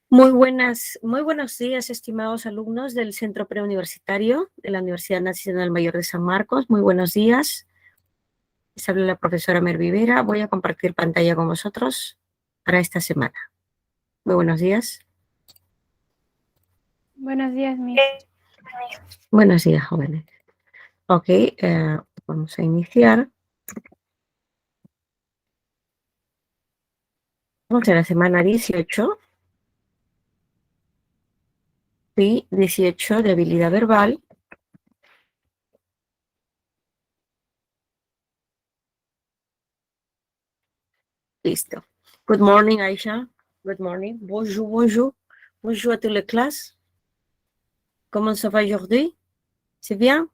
Muy buenos días, estimados alumnos del Centro Preuniversitario de la Universidad Nacional Mayor de San Marcos. Muy buenos días. Les habla la profesora Mer Vivera. Voy a compartir pantalla con vosotros para esta semana. Muy buenos días. Buenos días, Miss. Buenos días, jóvenes. Ok, vamos a iniciar. Vamos a la semana 18. Sí, 18 de habilidad verbal. Listo. Good morning, Aisha. Good morning. Bonjour, bonjour. Bonjour à toute la classe. Comment ça va aujourd'hui? C'est bien?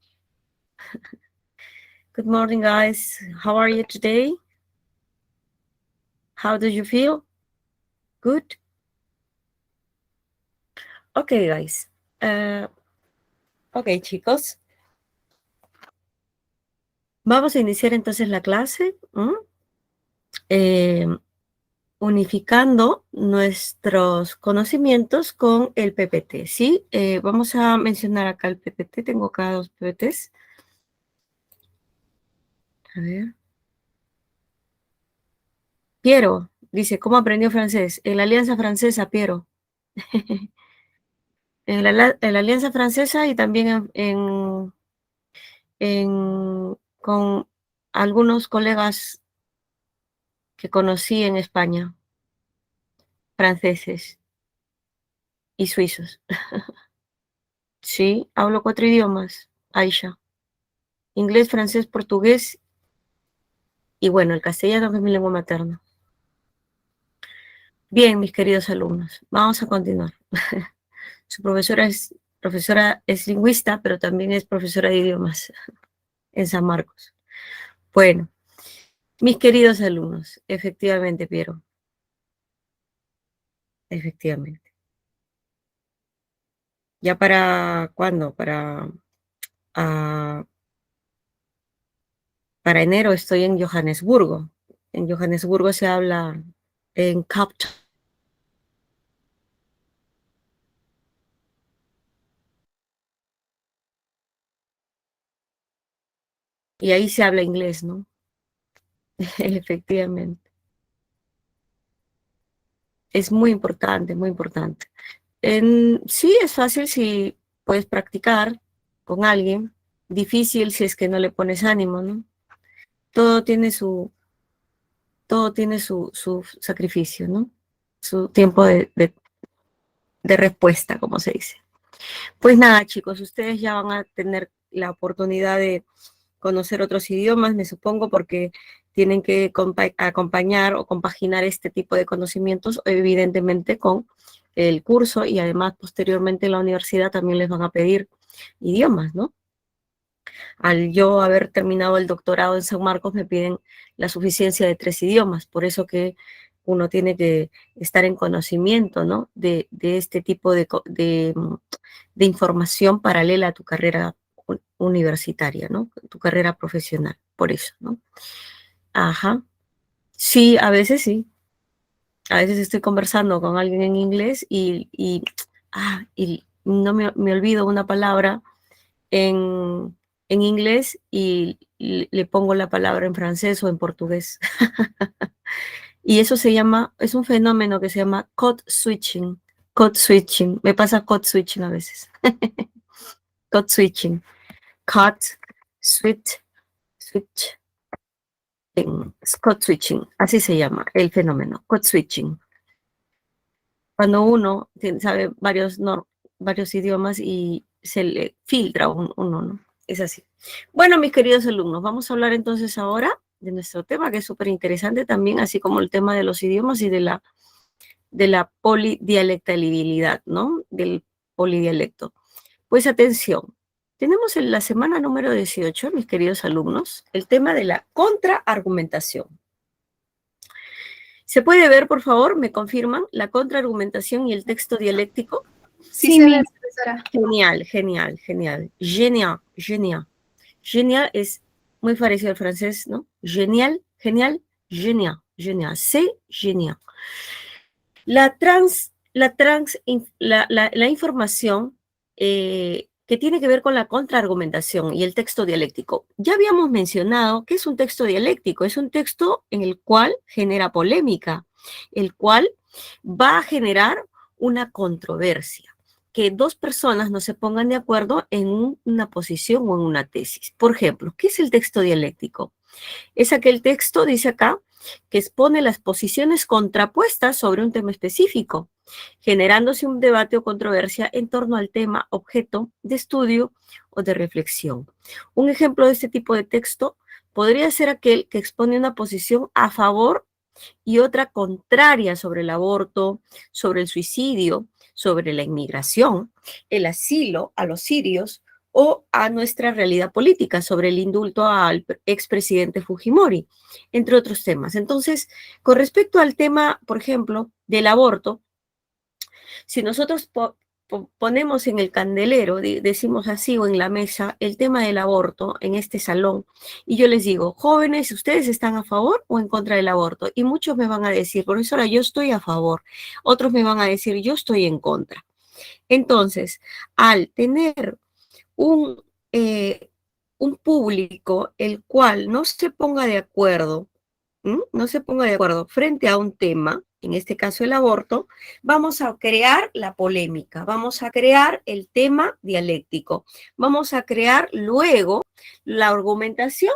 Good morning, guys. How are you today? How do you feel? Good? Okay, guys. Ok, chicos. Vamos a iniciar entonces la clase. Unificando nuestros conocimientos con el PPT, ¿sí? Vamos a mencionar acá el PPT. Tengo acá dos PPTs. A ver. Piero dice, ¿cómo aprendió francés? En la Alianza Francesa, Piero. En la Alianza Francesa y también con algunos colegas que conocí en España, franceses y suizos. Sí, hablo 4 idiomas, Aisha. Inglés, francés, portugués y bueno, el castellano que es mi lengua materna. Bien, mis queridos alumnos, vamos a continuar. Su profesora es lingüista, pero también es profesora de idiomas en San Marcos. Bueno, mis queridos alumnos, efectivamente, Piero. Efectivamente. ¿Ya para cuándo? Para enero estoy en Johannesburgo. En Johannesburgo se habla en Cape Town. Y ahí se habla inglés, ¿no? Efectivamente. Es muy importante, muy importante. Sí, es fácil si puedes practicar con alguien. Difícil si es que no le pones ánimo, ¿no? Todo tiene su sacrificio, ¿no? Su tiempo de respuesta, como se dice. Pues nada, chicos, ustedes ya van a tener la oportunidad de conocer otros idiomas, me supongo, porque tienen que acompañar o compaginar este tipo de conocimientos, evidentemente, con el curso y además posteriormente en la universidad también les van a pedir idiomas, ¿no? Al yo haber terminado el doctorado en San Marcos me piden la suficiencia de 3 idiomas, por eso que uno tiene que estar en conocimiento, ¿no? De este tipo de información paralela a tu carrera universitaria, ¿no? Tu carrera profesional, por eso, ¿no? Ajá. Sí, a veces sí. A veces estoy conversando con alguien en inglés y no me olvido una palabra en, en inglés y le pongo la palabra en francés o en portugués. Y eso es un fenómeno que se llama code switching. Code switching. Me pasa code switching a veces. Code switching. Code switch. Code switching. Así se llama el fenómeno. Code switching. Cuando uno sabe varios idiomas y se le filtra uno, ¿no? Es así. Bueno, mis queridos alumnos, vamos a hablar entonces ahora de nuestro tema, que es súper interesante también, así como el tema de los idiomas y de la polidialectabilidad, ¿no? Del polidialecto. Pues atención, tenemos en la semana número 18, mis queridos alumnos, el tema de la contraargumentación. ¿Se puede ver, por favor? ¿Me confirman la contraargumentación y el texto dialéctico? Sí, Miss, profesora. Genial, genial, genial. Genial, genial. Genial es muy parecido al francés, ¿no? Genial, genial, genial, genial. C'est genial. La la información que tiene que ver con la contraargumentación y el texto dialéctico. Ya habíamos mencionado que es un texto dialéctico, es un texto en el cual genera polémica, el cual va a generar una controversia, que dos personas no se pongan de acuerdo en una posición o en una tesis. Por ejemplo, ¿qué es el texto dialéctico? Es aquel texto, dice acá, que expone las posiciones contrapuestas sobre un tema específico, generándose un debate o controversia en torno al tema objeto de estudio o de reflexión. Un ejemplo de este tipo de texto podría ser aquel que expone una posición a favor y otra contraria sobre el aborto, sobre el suicidio, sobre la inmigración, el asilo a los sirios o a nuestra realidad política, sobre el indulto al expresidente Fujimori, entre otros temas. Entonces, con respecto al tema, por ejemplo, del aborto, si nosotros ponemos en el candelero, decimos así, o en la mesa, el tema del aborto en este salón, y yo les digo, jóvenes, ¿ustedes están a favor o en contra del aborto? Y muchos me van a decir, profesora, yo estoy a favor. Otros me van a decir, yo estoy en contra. Entonces, al tener un, un público el cual no se ponga de acuerdo, no se ponga de acuerdo frente a un tema, en este caso el aborto, vamos a crear la polémica, vamos a crear el tema dialéctico, vamos a crear luego la argumentación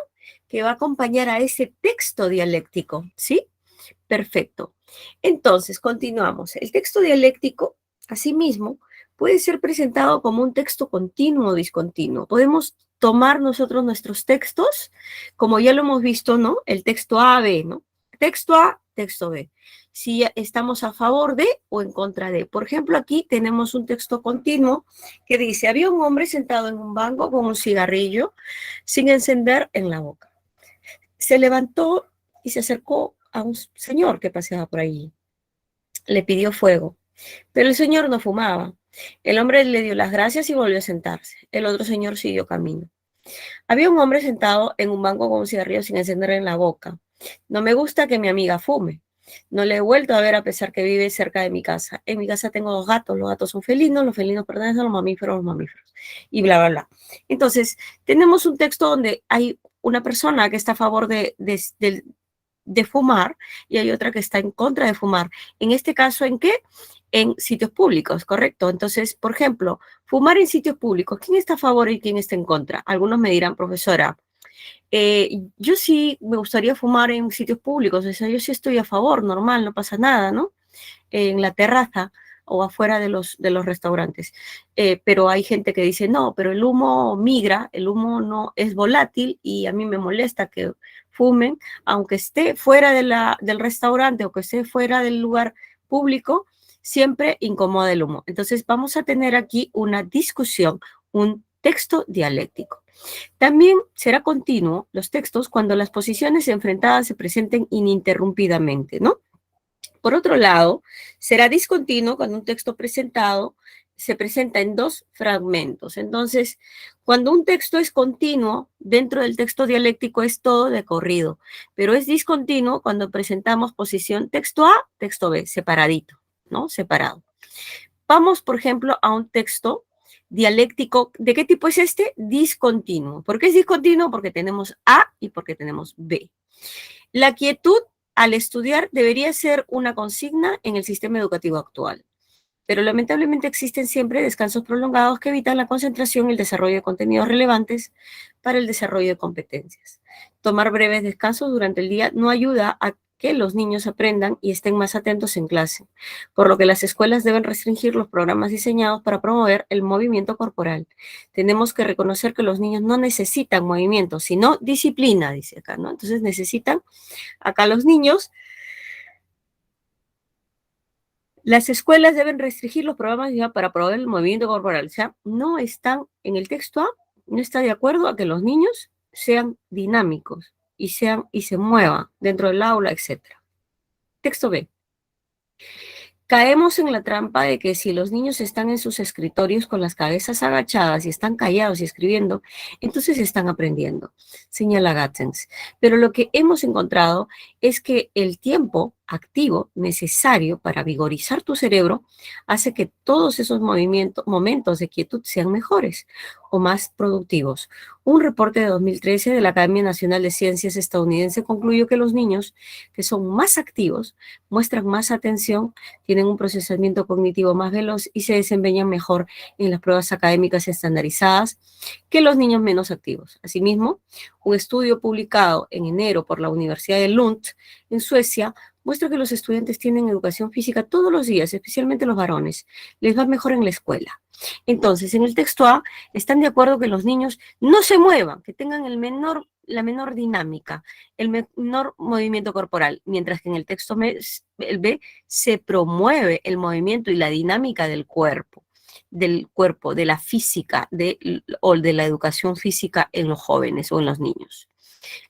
que va a acompañar a ese texto dialéctico, ¿sí? Perfecto. Entonces, continuamos. El texto dialéctico, asimismo, puede ser presentado como un texto continuo o discontinuo. Podemos tomar nosotros nuestros textos, como ya lo hemos visto, ¿no? El texto A, B, ¿no? Texto A, texto B. Si estamos a favor de o en contra de. Por ejemplo, aquí tenemos un texto continuo que dice, había un hombre sentado en un banco con un cigarrillo sin encender en la boca. Se levantó y se acercó a un señor que paseaba por allí. Le pidió fuego, pero el señor no fumaba. El hombre le dio las gracias y volvió a sentarse. El otro señor siguió camino. Había un hombre sentado en un banco con un cigarrillo sin encender en la boca. No me gusta que mi amiga fume. No le he vuelto a ver a pesar que vive cerca de mi casa. En mi casa tengo 2 gatos. Los gatos son felinos, los felinos pertenecen a los mamíferos, y bla, bla, bla. Entonces, tenemos un texto donde hay una persona que está a favor de fumar y hay otra que está en contra de fumar. En este caso, ¿en qué? En sitios públicos, ¿correcto? Entonces, por ejemplo, fumar en sitios públicos, ¿quién está a favor y quién está en contra? Algunos me dirán, profesora, yo sí me gustaría fumar en sitios públicos, o sea, yo sí estoy a favor, normal, no pasa nada, ¿no? En la terraza o afuera de los restaurantes. Pero hay gente que dice, no, pero el humo migra, el humo no es volátil y a mí me molesta que fumen, aunque esté fuera del restaurante o que esté fuera del lugar público, siempre incomoda el humo. Entonces vamos a tener aquí una discusión, un texto dialéctico. También será continuo los textos cuando las posiciones enfrentadas se presenten ininterrumpidamente, ¿no? Por otro lado, será discontinuo cuando un texto presentado se presenta en 2 fragmentos. Entonces, cuando un texto es continuo, dentro del texto dialéctico es todo de corrido, pero es discontinuo cuando presentamos posición texto A, texto B, separadito, ¿no? Separado. Vamos, por ejemplo, a un texto dialéctico. ¿De qué tipo es este? Discontinuo. ¿Por qué es discontinuo? Porque tenemos A y porque tenemos B. La quietud al estudiar debería ser una consigna en el sistema educativo actual, pero lamentablemente existen siempre descansos prolongados que evitan la concentración y el desarrollo de contenidos relevantes para el desarrollo de competencias. Tomar breves descansos durante el día no ayuda a que los niños aprendan y estén más atentos en clase, por lo que las escuelas deben restringir los programas diseñados para promover el movimiento corporal. Tenemos que reconocer que los niños no necesitan movimiento, sino disciplina, dice acá, ¿no? Entonces necesitan, acá los niños, las escuelas deben restringir los programas para promover el movimiento corporal. O sea, no están en el texto A, no está de acuerdo a que los niños sean dinámicos y se muevan dentro del aula, etc. Texto B. Caemos en la trampa de que si los niños están en sus escritorios con las cabezas agachadas y están callados y escribiendo, entonces están aprendiendo, señala Gattens. Pero lo que hemos encontrado es que el tiempo activo necesario para vigorizar tu cerebro hace que todos esos momentos de quietud sean mejores o más productivos. Un reporte de 2013 de la Academia Nacional de Ciencias estadounidense concluyó que los niños que son más activos muestran más atención, tienen un procesamiento cognitivo más veloz y se desempeñan mejor en las pruebas académicas estandarizadas que los niños menos activos. Asimismo, un estudio publicado en enero por la Universidad de Lund en Suecia muestra que los estudiantes tienen educación física todos los días, especialmente los varones. Les va mejor en la escuela. Entonces, en el texto A, están de acuerdo que los niños no se muevan, que tengan la menor dinámica, el menor movimiento corporal, mientras que en el texto B se promueve el movimiento y la dinámica del cuerpo, de la física, o de la educación física en los jóvenes o en los niños.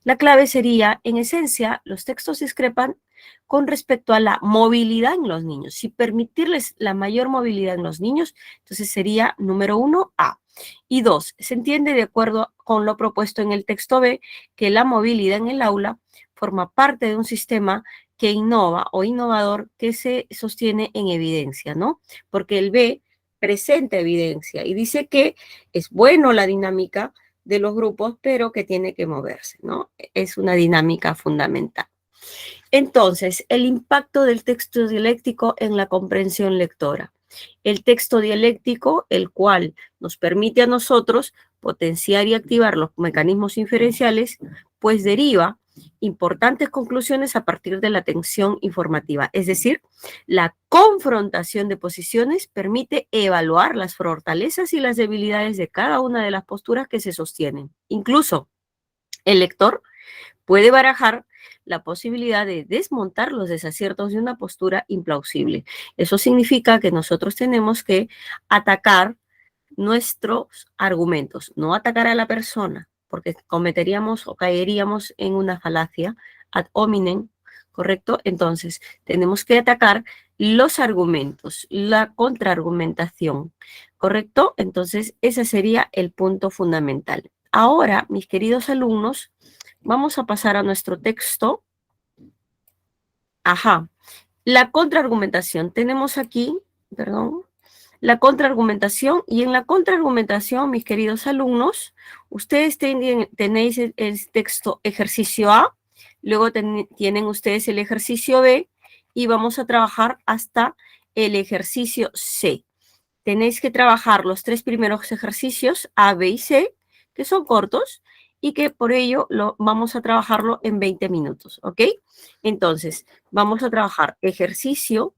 La clave sería, en esencia, los textos discrepan con respecto a la movilidad en los niños. Si permitirles la mayor movilidad en los niños, entonces sería número 1, A. Y 2, se entiende de acuerdo con lo propuesto en el texto B, que la movilidad en el aula forma parte de un sistema que innova o innovador que se sostiene en evidencia, ¿no? Porque el B presenta evidencia y dice que es bueno la dinámica de los grupos, pero que tiene que moverse, ¿no? Es una dinámica fundamental. Entonces, el impacto del texto dialéctico en la comprensión lectora. El texto dialéctico, el cual nos permite a nosotros potenciar y activar los mecanismos inferenciales, pues deriva importantes conclusiones a partir de la atención informativa. Es decir, la confrontación de posiciones permite evaluar las fortalezas y las debilidades de cada una de las posturas que se sostienen. Incluso el lector puede barajar la posibilidad de desmontar los desaciertos de una postura implausible. Eso significa que nosotros tenemos que atacar nuestros argumentos, no atacar a la persona, porque cometeríamos o caeríamos en una falacia ad hominem, ¿correcto? Entonces, tenemos que atacar los argumentos, la contraargumentación, ¿correcto? Entonces, ese sería el punto fundamental. Ahora, mis queridos alumnos, vamos a pasar a nuestro texto. Ajá. La contraargumentación. Tenemos aquí, perdón, la contraargumentación. Y en la contraargumentación, mis queridos alumnos, ustedes tenéis el texto ejercicio A, luego tienen ustedes el ejercicio B y vamos a trabajar hasta el ejercicio C. Tenéis que trabajar los 3 primeros ejercicios, A, B y C, que son cortos, y que por ello vamos a trabajarlo en 20 minutos, ¿ok? Entonces, vamos a trabajar ejercicio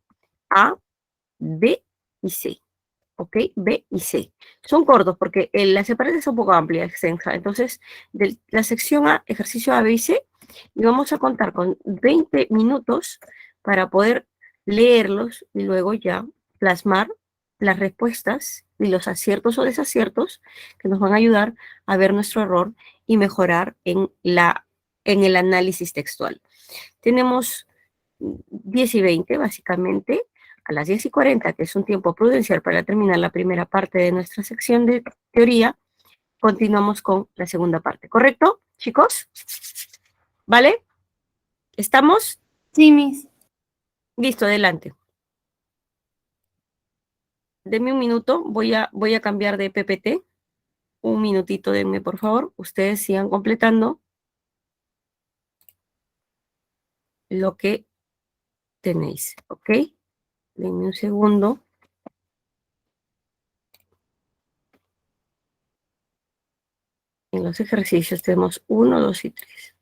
A, B y C, ¿ok? B y C. Son cortos porque la separación es un poco amplia, extensa. Entonces, de la sección A, ejercicio A, B y C, y vamos a contar con 20 minutos para poder leerlos y luego ya plasmar las respuestas y los aciertos o desaciertos que nos van a ayudar a ver nuestro error y mejorar en el análisis textual. Tenemos 10 y 20, básicamente. A las 10 y 40, que es un tiempo prudencial para terminar la primera parte de nuestra sección de teoría, continuamos con la segunda parte. ¿Correcto, chicos? ¿Vale? ¿Estamos? Sí, Miss. Listo, adelante. Denme un minuto, voy a cambiar de PPT. Un minutito, denme, por favor. Ustedes sigan completando lo que tenéis, ¿ok? Denme un segundo. En los ejercicios tenemos 1, 2 y 3.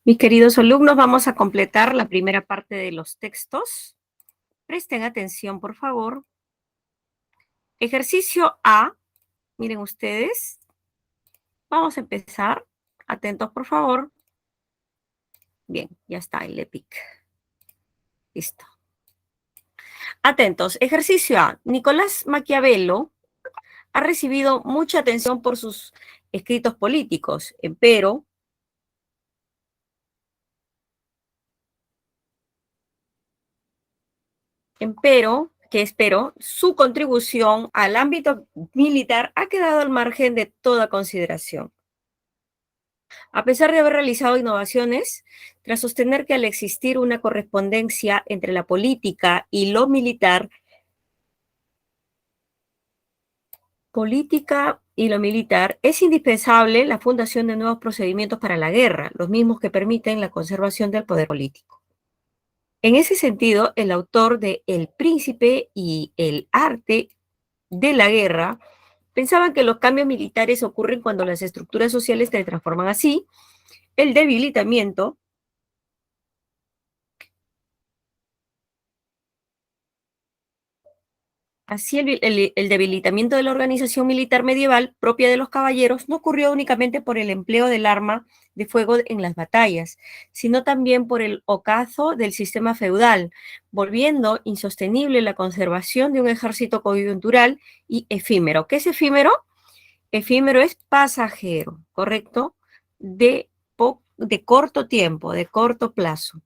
Mis queridos alumnos, vamos a completar la primera parte de los textos. Presten atención, por favor. Ejercicio A, miren ustedes. Vamos a empezar. Atentos, por favor. Bien, ya está el EPIC. Listo. Atentos. Ejercicio A. Nicolás Maquiavelo ha recibido mucha atención por sus escritos políticos, empero su contribución al ámbito militar ha quedado al margen de toda consideración. A pesar de haber realizado innovaciones, tras sostener que al existir una correspondencia entre la política y lo militar, es indispensable la fundación de nuevos procedimientos para la guerra, los mismos que permiten la conservación del poder político. En ese sentido, el autor de El Príncipe y el arte de la guerra pensaban que los cambios militares ocurren cuando las estructuras sociales se transforman así, el debilitamiento Así el debilitamiento de la organización militar medieval propia de los caballeros no ocurrió únicamente por el empleo del arma de fuego en las batallas, sino también por el ocaso del sistema feudal, volviendo insostenible la conservación de un ejército coyuntural y efímero. ¿Qué es efímero? Efímero es pasajero, ¿correcto? De corto tiempo, de corto plazo.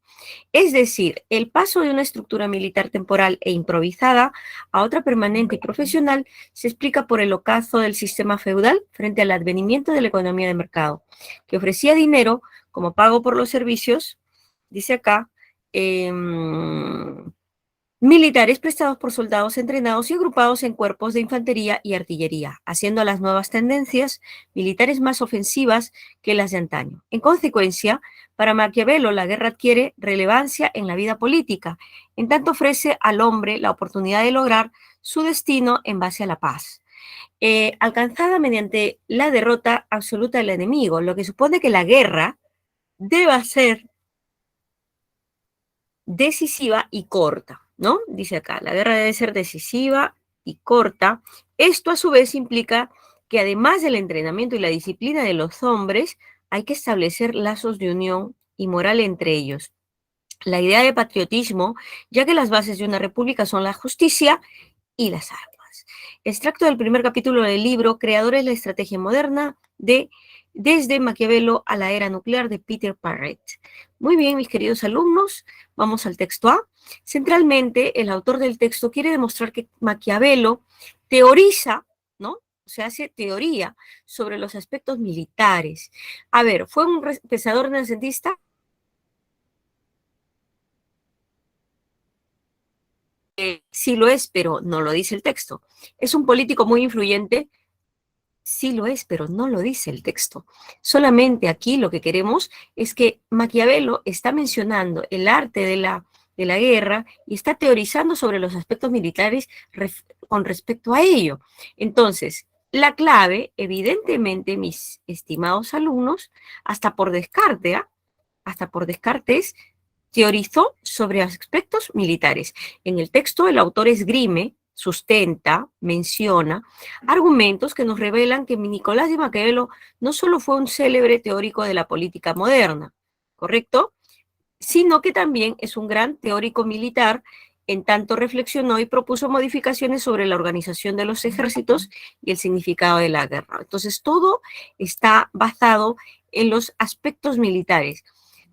Es decir, el paso de una estructura militar temporal e improvisada a otra permanente y profesional se explica por el ocaso del sistema feudal frente al advenimiento de la economía de mercado, que ofrecía dinero como pago por los servicios, dice acá, militares prestados por soldados entrenados y agrupados en cuerpos de infantería y artillería, haciendo a las nuevas tendencias militares más ofensivas que las de antaño. En consecuencia, para Maquiavelo, la guerra adquiere relevancia en la vida política, en tanto ofrece al hombre la oportunidad de lograr su destino en base a la paz, alcanzada mediante la derrota absoluta del enemigo, lo que supone que la guerra deba ser decisiva y corta, ¿no? Dice acá, la guerra debe ser decisiva y corta. Esto a su vez implica que además del entrenamiento y la disciplina de los hombres, hay que establecer lazos de unión y moral entre ellos. La idea de patriotismo, ya que las bases de una república son la justicia y las armas. Extracto del primer capítulo del libro Creadores de la estrategia moderna desde Maquiavelo a la era nuclear de Peter Parrett. Muy bien, mis queridos alumnos, vamos al texto A. Centralmente, el autor del texto quiere demostrar que Maquiavelo teoriza, ¿no? O sea, hace teoría sobre los aspectos militares. A ver, ¿fue un pensador renacentista? Sí lo es, pero no lo dice el texto. ¿Es un político muy influyente? Sí lo es, pero no lo dice el texto. Solamente aquí lo que queremos es que Maquiavelo está mencionando el arte de la guerra y está teorizando sobre los aspectos militares con respecto a ello. Entonces, la clave, evidentemente, mis estimados alumnos, hasta por descarte, hasta por descartes, teorizó sobre aspectos militares. En el texto el autor esgrime, sustenta, menciona argumentos que nos revelan que Nicolás de Maquiavelo no solo fue un célebre teórico de la política moderna, ¿correcto? Sino que también es un gran teórico militar, en tanto reflexionó y propuso modificaciones sobre la organización de los ejércitos y el significado de la guerra. Entonces, todo está basado en los aspectos militares.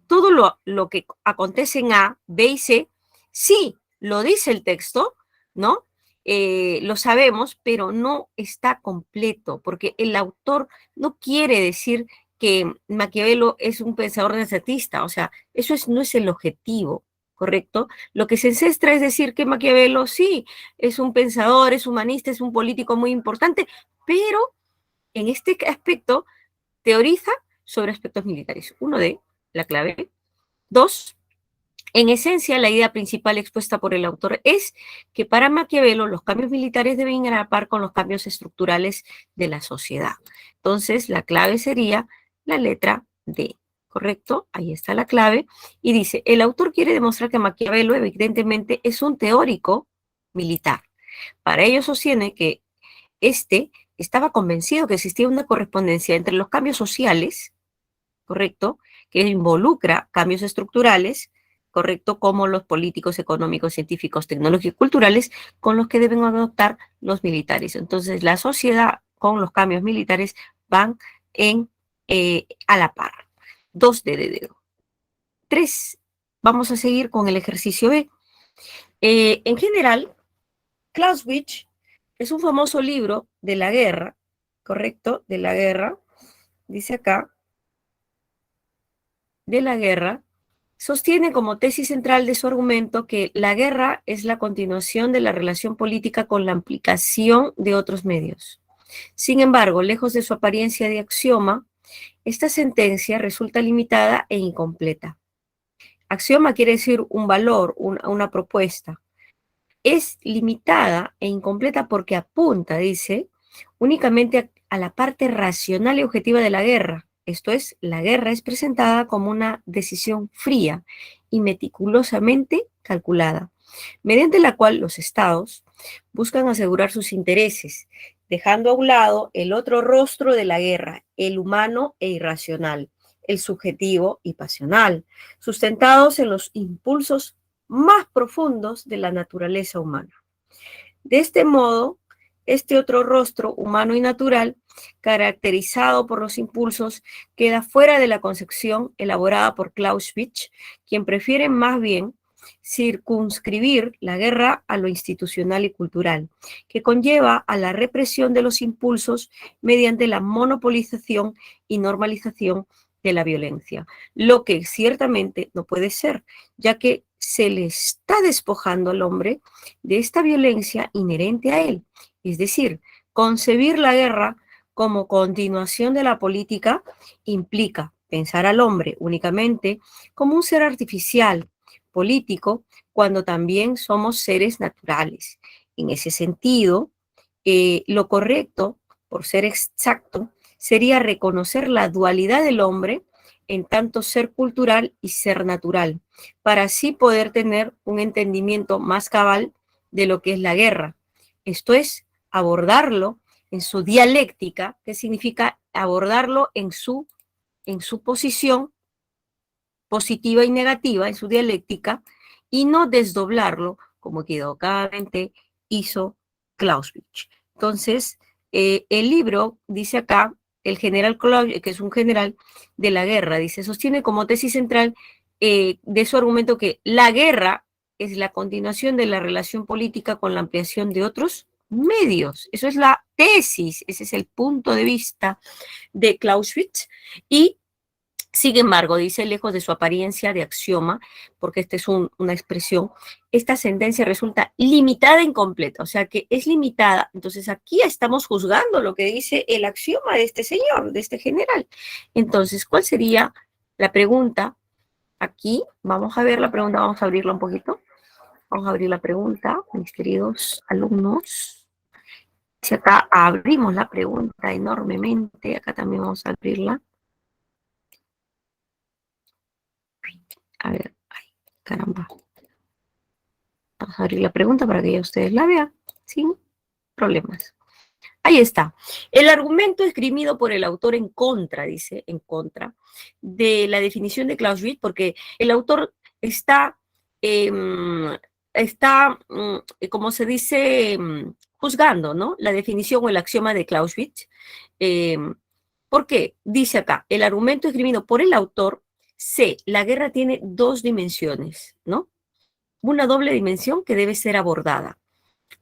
Todo lo que acontece en A, B y C, sí, lo dice el texto, ¿no? Lo sabemos, pero no está completo, porque el autor no quiere decir que Maquiavelo es un pensador renacentista, o sea, eso no es el objetivo, ¿correcto? Lo que se encestra es decir que Maquiavelo sí, es un pensador, es humanista, es un político muy importante, pero en este aspecto teoriza sobre aspectos militares. Uno de la clave. 2. En esencia, la idea principal expuesta por el autor es que para Maquiavelo los cambios militares deben ir a la par con los cambios estructurales de la sociedad. Entonces, la clave sería la letra D. ¿correcto? Ahí está la clave. Y dice, el autor quiere demostrar que Maquiavelo evidentemente es un teórico militar. Para ello sostiene que este estaba convencido que existía una correspondencia entre los cambios sociales, ¿correcto? Que involucra cambios estructurales, ¿correcto? Como los políticos, económicos, científicos, tecnológicos y culturales, con los que deben adoptar los militares. Entonces, la sociedad con los cambios militares van a la par. 2 de dedo. 3. Vamos a seguir con el ejercicio B. En general, Clausewitz es un famoso libro de la guerra, ¿correcto? De la guerra, dice acá, de la guerra, sostiene como tesis central de su argumento que la guerra es la continuación de la relación política con la aplicación de otros medios. Sin embargo, lejos de su apariencia de axioma, esta sentencia resulta limitada e incompleta. Axioma quiere decir un valor, una propuesta. Es limitada e incompleta porque apunta, dice, únicamente a la parte racional y objetiva de la guerra. Esto es, la guerra es presentada como una decisión fría y meticulosamente calculada, mediante la cual los estados buscan asegurar sus intereses, dejando a un lado el otro rostro de la guerra, el humano e irracional, el subjetivo y pasional, sustentados en los impulsos más profundos de la naturaleza humana. De este modo, este otro rostro humano y natural, caracterizado por los impulsos, queda fuera de la concepción elaborada por Clausewitz, quien prefiere más bien circunscribir la guerra a lo institucional y cultural, que conlleva a la represión de los impulsos mediante la monopolización y normalización de la violencia, lo que ciertamente no puede ser, ya que se le está despojando al hombre de esta violencia inherente a él, es decir, concebir la guerra como continuación de la política implica pensar al hombre únicamente como un ser artificial, político, cuando también somos seres naturales. En ese sentido, lo correcto, por ser exacto, sería reconocer la dualidad del hombre en tanto ser cultural y ser natural, para así poder tener un entendimiento más cabal de lo que es la guerra. Esto es, abordarlo en su dialéctica, que significa abordarlo en su posición positiva y negativa, en su dialéctica, y no desdoblarlo como equivocadamente hizo Clausewitz. Entonces, el libro dice acá, el general Clausewitz, que es un general de la guerra, dice, sostiene como tesis central de su argumento que la guerra es la continuación de la relación política con la ampliación de otros medios. Eso es la tesis, ese es el punto de vista de Clausewitz. Y sin embargo, dice, lejos de su apariencia de axioma, porque esta es una expresión, esta sentencia resulta limitada e incompleta, o sea que es limitada. Entonces aquí estamos juzgando lo que dice el axioma de este señor, de este general. Entonces, ¿cuál sería la pregunta? Aquí, vamos a ver la pregunta, vamos a abrirla un poquito. Vamos a abrir la pregunta, mis queridos alumnos. Si acá abrimos la pregunta enormemente, acá también vamos a abrirla. A ver, ay, caramba. Vamos a abrir la pregunta para que ya ustedes la vean sin problemas. Ahí está. El argumento esgrimido por el autor en contra, dice, en contra, de la definición de Clausewitz, porque el autor está, como se dice, juzgando, ¿no? La definición o el axioma de Clausewitz. ¿Por qué? Dice acá, el argumento esgrimido por el autor, C, la guerra tiene 2 dimensiones, ¿no? Una doble dimensión que debe ser abordada.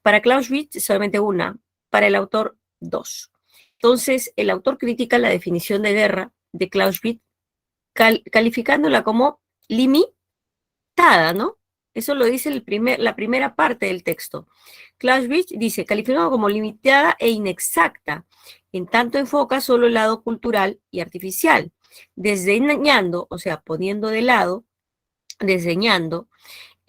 Para Clausewitz, solamente una, para el autor, 2. Entonces, el autor critica la definición de guerra de Clausewitz, calificándola como limitada, ¿no? Eso lo dice la primera parte del texto. Clausewitz dice, calificado como limitada e inexacta, en tanto enfoca solo el lado cultural y artificial, desdeñando, o sea, poniendo de lado, desdeñando,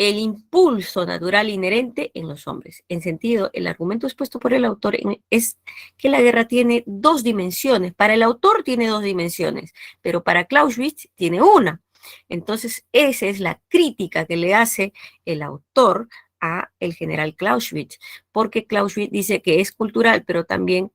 el impulso natural inherente en los hombres. En sentido, el argumento expuesto por el autor es que la guerra tiene dos dimensiones. Para el autor tiene dos dimensiones, pero para Clausewitz tiene una. Entonces, esa es la crítica que le hace el autor a el general Clausewitz, porque Clausewitz dice que es cultural, pero también,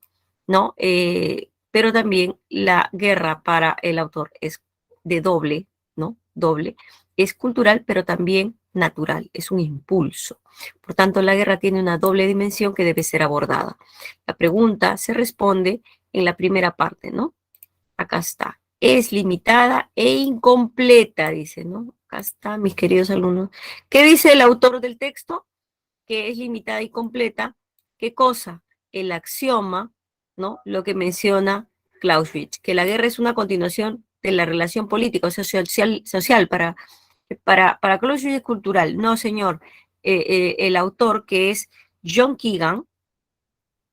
¿no? Pero también la guerra para el autor es de doble, ¿no? Doble. Es cultural, pero también natural, es un impulso. Por tanto, la guerra tiene una doble dimensión que debe ser abordada. La pregunta se responde en la primera parte, ¿no? Acá está. Es limitada e incompleta, dice, ¿no? Acá está, mis queridos alumnos. ¿Qué dice el autor del texto? Que es limitada y completa. ¿Qué cosa? El axioma, ¿no? Lo que menciona Clausewitz, que la guerra es una continuación de la relación política o social para Clausewitz es cultural. No, señor. El autor, que es John Keegan,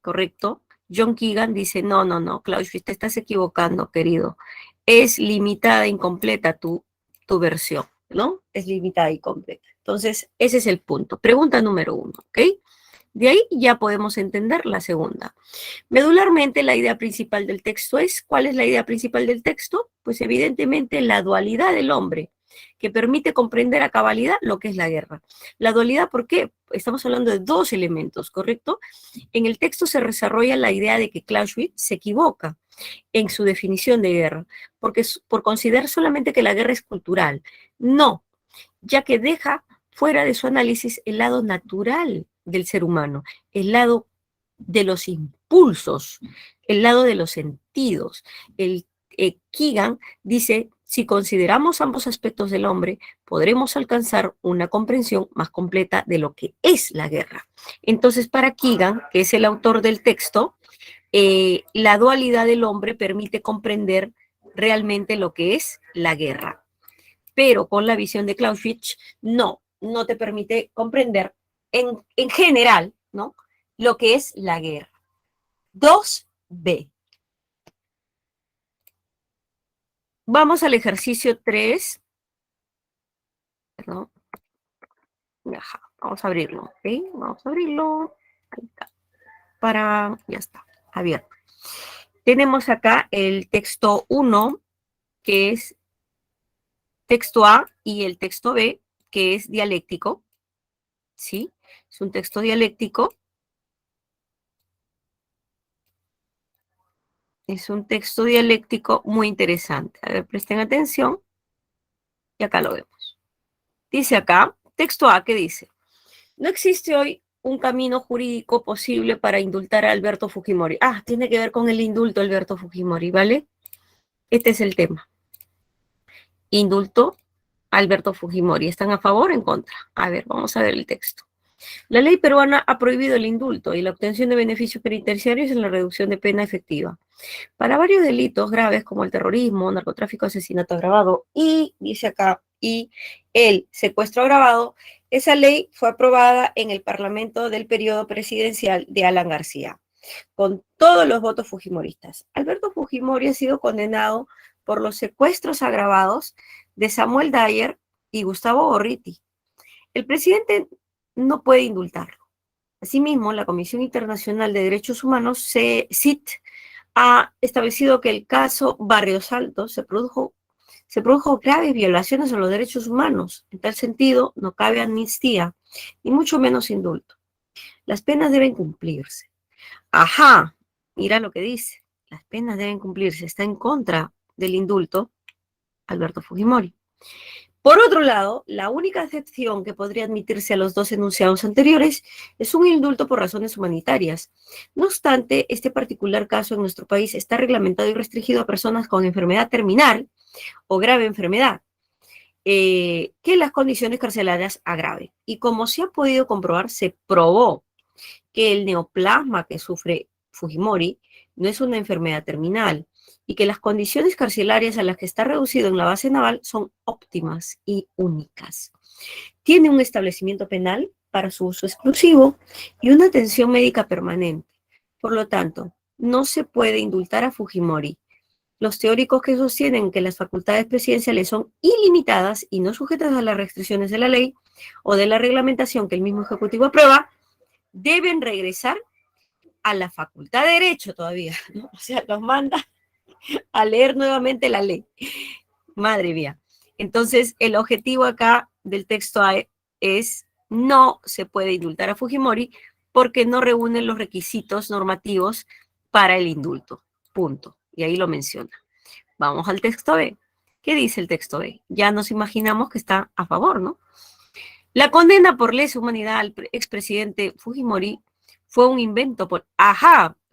¿correcto? John Keegan dice, no, no, no, Clausewitz, te estás equivocando, querido. Es limitada e incompleta tu versión, ¿no? Es limitada y completa. Entonces, ese es el punto. Pregunta número 1, ¿ok? De ahí ya podemos entender la segunda. Medularmente, la idea principal del texto es, ¿cuál es la idea principal del texto? Pues evidentemente la dualidad del hombre, que permite comprender a cabalidad lo que es la guerra. La dualidad, ¿por qué? Estamos hablando de dos elementos, ¿correcto? En el texto se desarrolla la idea de que Clausewitz se equivoca en su definición de guerra, porque por considerar solamente que la guerra es cultural. No, ya que deja fuera de su análisis el lado natural del ser humano, el lado de los impulsos, el lado de los sentidos. Keegan dice, si consideramos ambos aspectos del hombre, podremos alcanzar una comprensión más completa de lo que es la guerra. Entonces, para Keegan, que es el autor del texto, la dualidad del hombre permite comprender realmente lo que es la guerra. Pero con la visión de Clausewitz, no te permite comprender en general, ¿no? Lo que es la guerra. 2B. Vamos al ejercicio 3. Perdón. Vamos a abrirlo, ¿ok? Vamos a abrirlo. Ahí está. Ya está, abierto. Tenemos acá el texto 1, que es texto A, y el texto B, que es dialéctico, ¿sí? Es un texto dialéctico. Es un texto dialéctico muy interesante. A ver, presten atención. Y acá lo vemos. Dice acá, texto A, ¿qué dice? No existe hoy un camino jurídico posible para indultar a Alberto Fujimori. Ah, tiene que ver con el indulto a Alberto Fujimori, ¿vale? Este es el tema. Indulto a Alberto Fujimori. ¿Están a favor o en contra? A ver, vamos a ver el texto. La ley peruana ha prohibido el indulto y la obtención de beneficios penitenciarios en la reducción de pena efectiva para varios delitos graves como el terrorismo, narcotráfico, asesinato agravado y, dice acá, y el secuestro agravado. Esa ley fue aprobada en el Parlamento del periodo presidencial de Alan García, con todos los votos fujimoristas. Alberto Fujimori ha sido condenado por los secuestros agravados de Samuel Dyer y Gustavo Gorriti. El presidente no puede indultarlo. Asimismo, la Comisión Internacional de Derechos Humanos, CIT, ha establecido que el caso Barrios Altos se produjo graves violaciones a los derechos humanos. En tal sentido, no cabe amnistía, ni mucho menos indulto. Las penas deben cumplirse. Ajá, mira lo que dice. Las penas deben cumplirse. Está en contra del indulto Alberto Fujimori. Por otro lado, la única excepción que podría admitirse a los dos enunciados anteriores es un indulto por razones humanitarias. No obstante, este particular caso en nuestro país está reglamentado y restringido a personas con enfermedad terminal o grave enfermedad, que las condiciones carcelarias agraven. Y como se ha podido comprobar, se probó que el neoplasma que sufre Fujimori no es una enfermedad terminal y que las condiciones carcelarias a las que está reducido en la base naval son óptimas y únicas. Tiene un establecimiento penal para su uso exclusivo y una atención médica permanente. Por lo tanto, no se puede indultar a Fujimori. Los teóricos que sostienen que las facultades presidenciales son ilimitadas y no sujetas a las restricciones de la ley o de la reglamentación que el mismo Ejecutivo aprueba, deben regresar a la Facultad de Derecho todavía, ¿no? O sea, los manda a leer nuevamente la ley. Madre mía. Entonces, el objetivo acá del texto A es: no se puede indultar a Fujimori porque no reúne los requisitos normativos para el indulto. Punto. Y ahí lo menciona. Vamos al texto B. ¿Qué dice el texto B? Ya nos imaginamos que está a favor, ¿no? La condena por lesa humanidad al expresidente Fujimori fue un invento,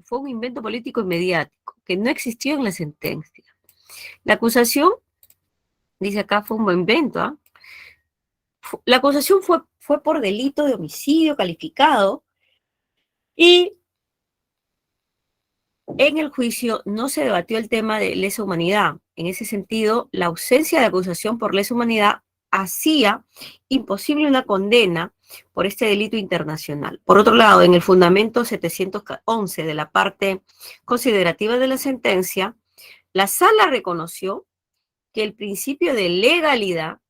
fue un invento político y mediático que no existió en la sentencia. La acusación, dice acá, fue un buen invento, ¿ah? La acusación fue por delito de homicidio calificado y en el juicio no se debatió el tema de lesa humanidad. En ese sentido, la ausencia de acusación por lesa humanidad hacía imposible una condena por este delito internacional. Por otro lado, en el fundamento 711 de la parte considerativa de la sentencia, la sala reconoció que el principio de legalidad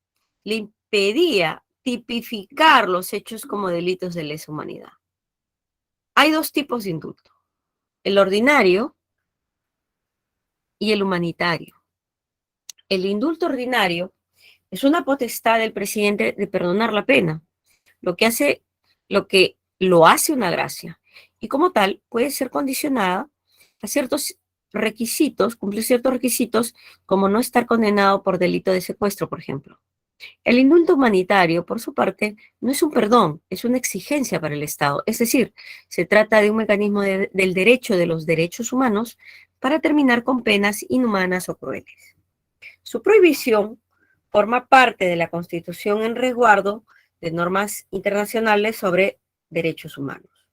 le impedía tipificar los hechos como delitos de lesa humanidad. Hay dos tipos de indulto: el ordinario y el humanitario. El indulto ordinario es una potestad del presidente de perdonar la pena, lo que lo hace una gracia, y como tal puede ser condicionada a ciertos requisitos, cumplir ciertos requisitos, como no estar condenado por delito de secuestro, por ejemplo. El indulto humanitario, por su parte, no es un perdón, es una exigencia para el Estado. Es decir, se trata de un mecanismo del derecho de los derechos humanos para terminar con penas inhumanas o crueles. Su prohibición forma parte de la Constitución en resguardo de normas internacionales sobre derechos humanos,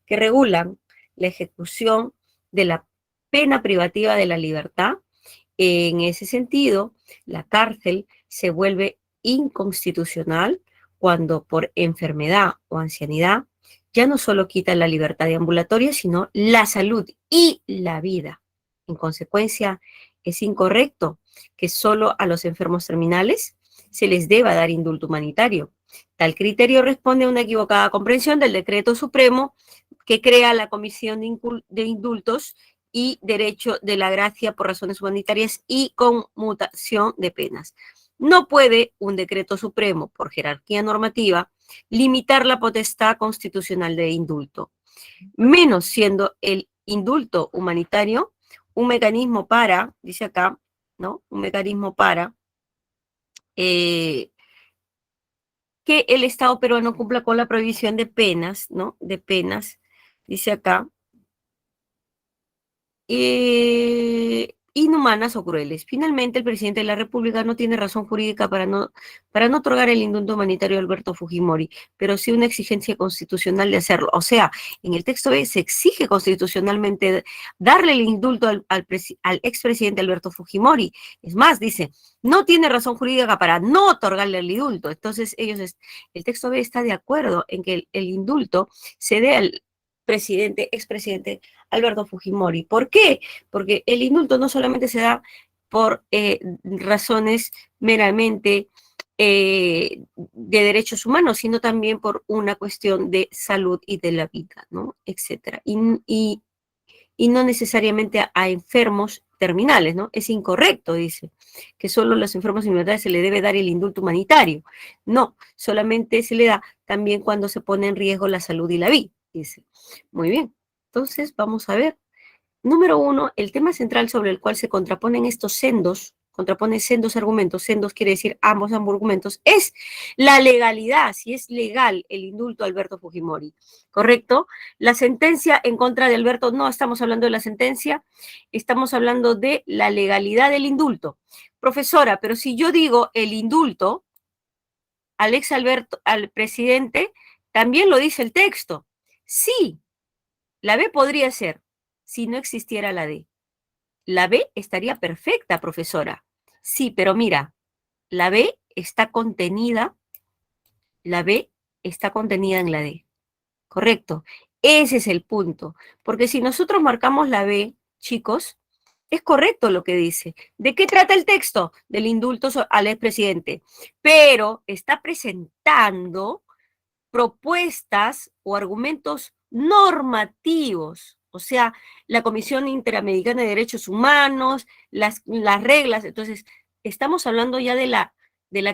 que regulan la ejecución de la pena privativa de la libertad. En ese sentido, la cárcel se vuelve inconstitucional cuando por enfermedad o ancianidad ya no solo quita la libertad ambulatoria, sino la salud y la vida. En consecuencia, es incorrecto que solo a los enfermos terminales se les deba dar indulto humanitario. Tal criterio responde a una equivocada comprensión del decreto supremo que crea la Comisión de Indultos y Derecho de la Gracia por razones humanitarias y conmutación de penas. No puede un decreto supremo, por jerarquía normativa, limitar la potestad constitucional de indulto, menos siendo el indulto humanitario un mecanismo para, dice acá, ¿no? Un mecanismo para que el Estado peruano cumpla con la prohibición de penas, ¿no? De penas, dice acá, inhumanas o crueles. Finalmente, el presidente de la República no tiene razón jurídica para no otorgar el indulto humanitario a Alberto Fujimori, pero sí una exigencia constitucional de hacerlo. O sea, en el texto B se exige constitucionalmente darle el indulto al expresidente Alberto Fujimori. Es más, dice, no tiene razón jurídica para no otorgarle el indulto. Entonces, el texto B está de acuerdo en que el indulto se dé al expresidente Alberto Fujimori. ¿Por qué? Porque el indulto no solamente se da por razones meramente de derechos humanos, sino también por una cuestión de salud y de la vida, ¿no? Etcétera. Y no necesariamente a enfermos terminales, ¿no? Es incorrecto, dice, que solo a los enfermos terminales se le debe dar el indulto humanitario. No, solamente se le da también cuando se pone en riesgo la salud y la vida, dice. Muy bien, entonces vamos a ver. Número 1, el tema central sobre el cual se contraponen sendos argumentos, sendos quiere decir ambos argumentos, es la legalidad, si es legal el indulto a Alberto Fujimori, ¿correcto? La sentencia en contra de Alberto, no estamos hablando de la sentencia, estamos hablando de la legalidad del indulto. Profesora, pero si yo digo el indulto al presidente, también lo dice el texto. Sí, la B podría ser, si no existiera la D. La B estaría perfecta, profesora. Sí, pero mira, la B está contenida, la B está contenida en la D. Correcto. Ese es el punto. Porque si nosotros marcamos la B, chicos, es correcto lo que dice. ¿De qué trata el texto? Del indulto al expresidente. Pero está presentando propuestas o argumentos normativos, o sea, la Comisión Interamericana de Derechos Humanos, las reglas. Entonces, estamos hablando ya ¿de la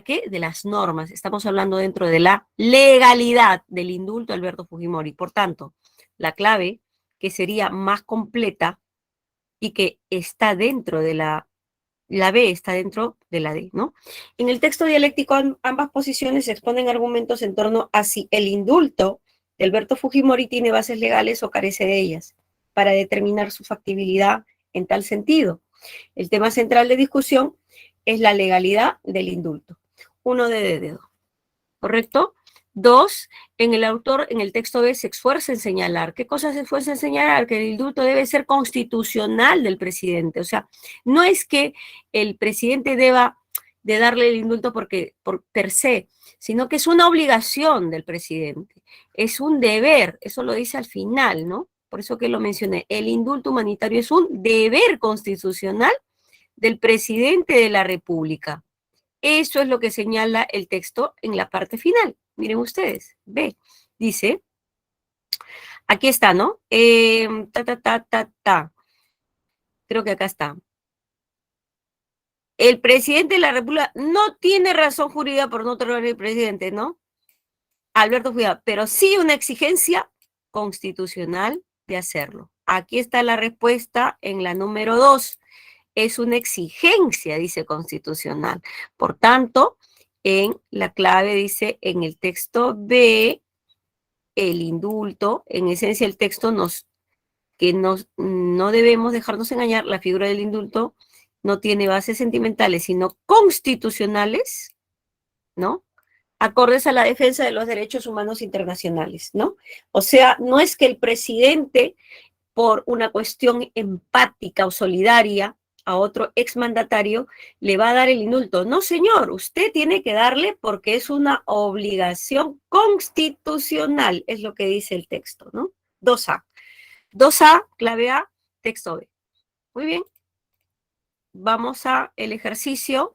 qué? De las normas. Estamos hablando dentro de la legalidad del indulto a Alberto Fujimori. Por tanto, la clave que sería más completa y que está dentro de la B está dentro de la D, ¿no? En el texto dialéctico ambas posiciones exponen argumentos en torno a si el indulto de Alberto Fujimori tiene bases legales o carece de ellas, para determinar su factibilidad en tal sentido. El tema central de discusión es la legalidad del indulto. Uno de dedo. ¿Correcto? Dos, en el autor, en el texto B, se esfuerza en señalar. ¿Qué cosa se esfuerza en señalar? Que el indulto debe ser constitucional del presidente. O sea, no es que el presidente deba de darle el indulto porque, por per se, sino que es una obligación del presidente. Es un deber, eso lo dice al final, ¿no? Por eso que lo mencioné. El indulto humanitario es un deber constitucional del presidente de la República. Eso es lo que señala el texto en la parte final. Miren ustedes, ve, dice, aquí está, ¿no? Creo que acá está. El presidente de la República no tiene razón jurídica por no tolerar el presidente, ¿no? Alberto Fujimori, pero sí una exigencia constitucional de hacerlo. Aquí está la respuesta en la número 2. Es una exigencia, dice constitucional. Por tanto, en la clave dice en el texto B, el indulto, en esencia el texto no debemos dejarnos engañar, la figura del indulto no tiene bases sentimentales, sino constitucionales, ¿no? Acordes a la defensa de los derechos humanos internacionales, ¿no? O sea, no es que el presidente, por una cuestión empática o solidaria a otro exmandatario, le va a dar el indulto. No, señor, usted tiene que darle porque es una obligación constitucional, es lo que dice el texto, ¿no? 2A. 2A, clave A, texto B. Muy bien. Vamos a el ejercicio.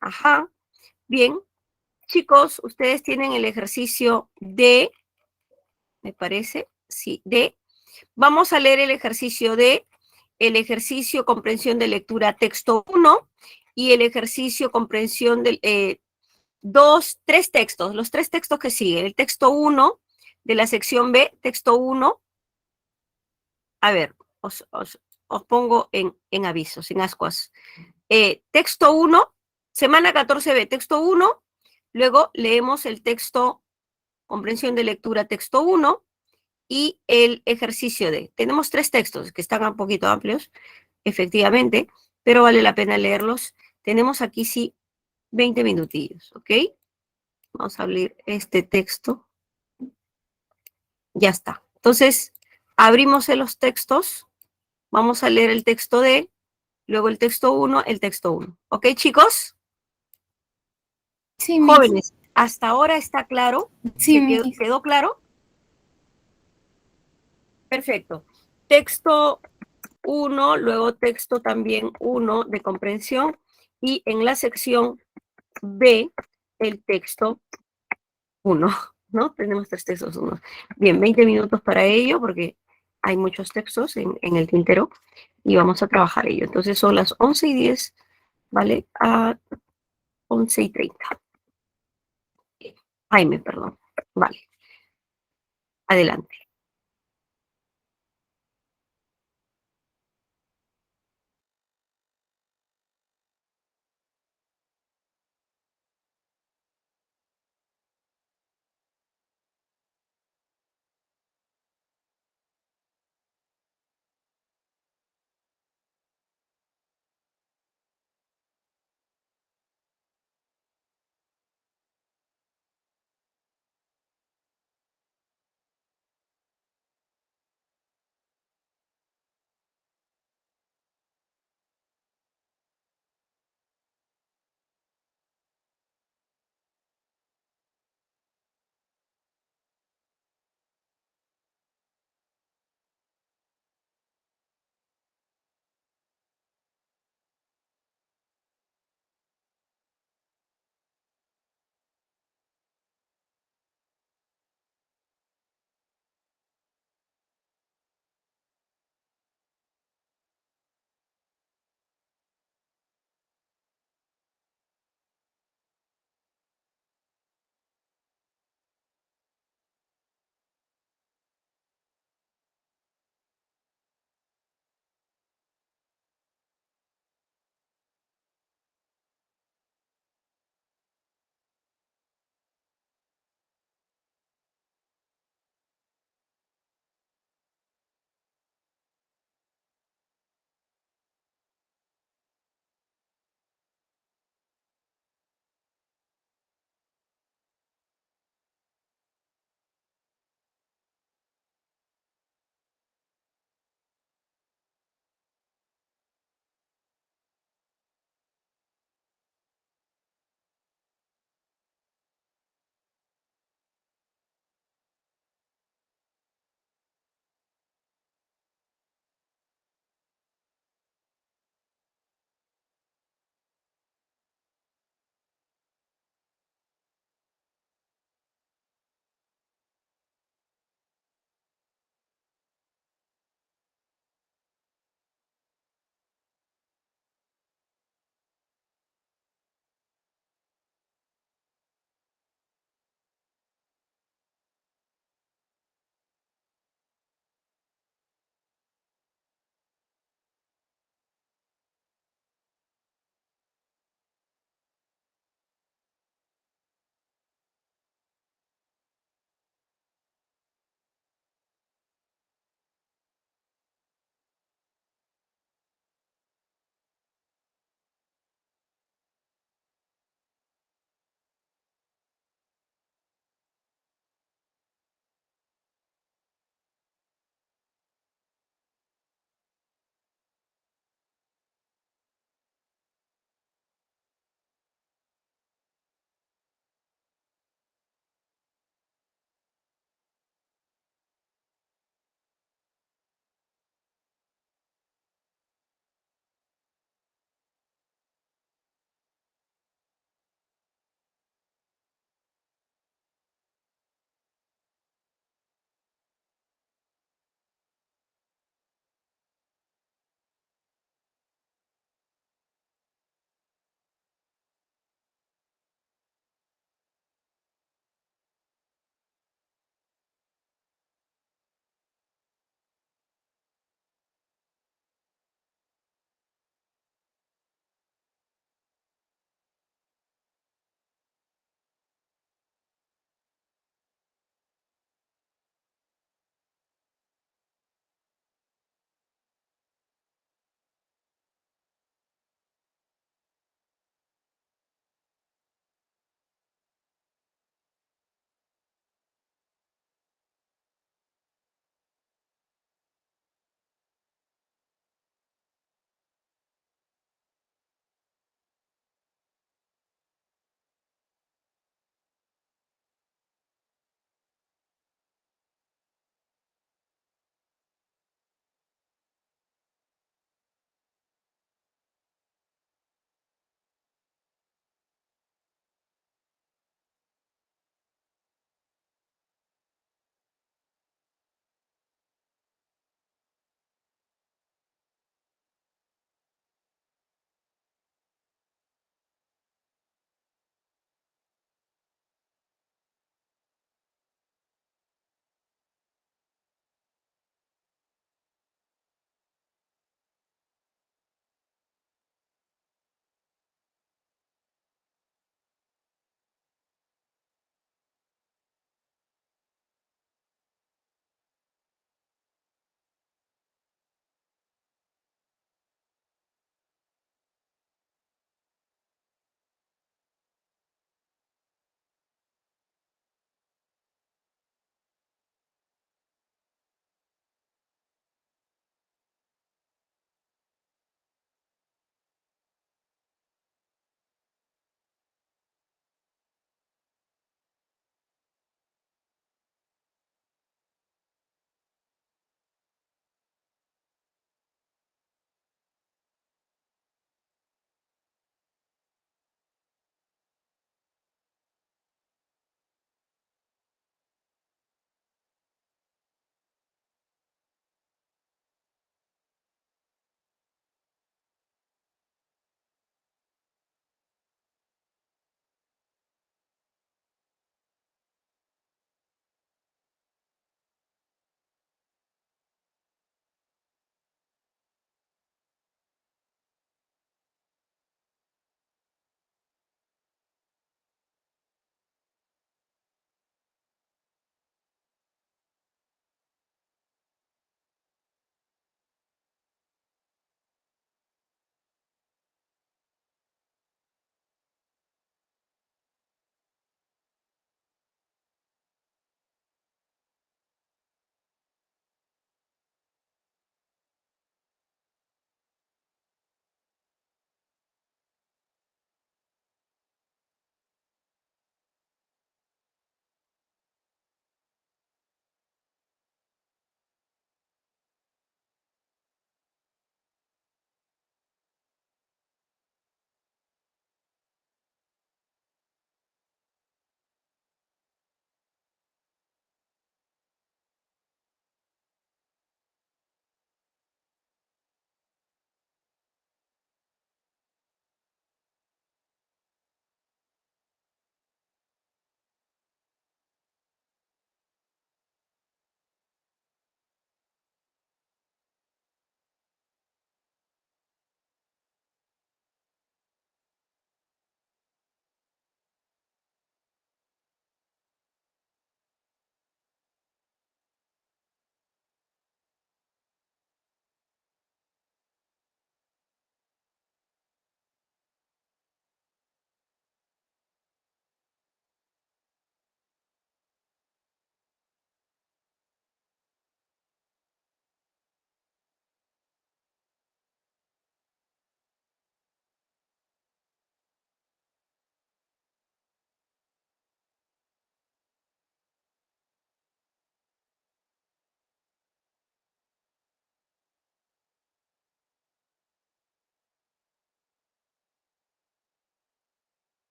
Ajá. Bien. Chicos, ustedes tienen el ejercicio D, me parece. Sí, D. Vamos a leer el ejercicio D, el ejercicio comprensión de lectura texto 1 y el ejercicio comprensión de tres textos, los tres textos que siguen. El texto 1 de la sección B, texto 1. A ver, os pongo en aviso, sin ascuas. Texto 1, semana 14B, texto 1, luego leemos el texto, comprensión de lectura, texto 1, y el ejercicio D. Tenemos tres textos que están un poquito amplios, efectivamente, pero vale la pena leerlos. Tenemos aquí sí 20 minutillos, ¿ok? Vamos a abrir este texto. Ya está. Entonces, abrimos los textos. Vamos a leer el texto D, luego el texto 1, el texto 1. ¿Ok, chicos? Sí, Miss. Jóvenes, ¿hasta ahora está claro? Sí, ¿Quedó, Miss. quedó claro? Perfecto. Texto 1, luego texto también 1 de comprensión y en la sección B el texto 1, ¿no? Tenemos tres textos 1. Bien, 20 minutos para ello porque hay muchos textos en el tintero y vamos a trabajar ello. Entonces son las 11:10, ¿vale? A 11:30. Jaime, perdón. Vale, adelante.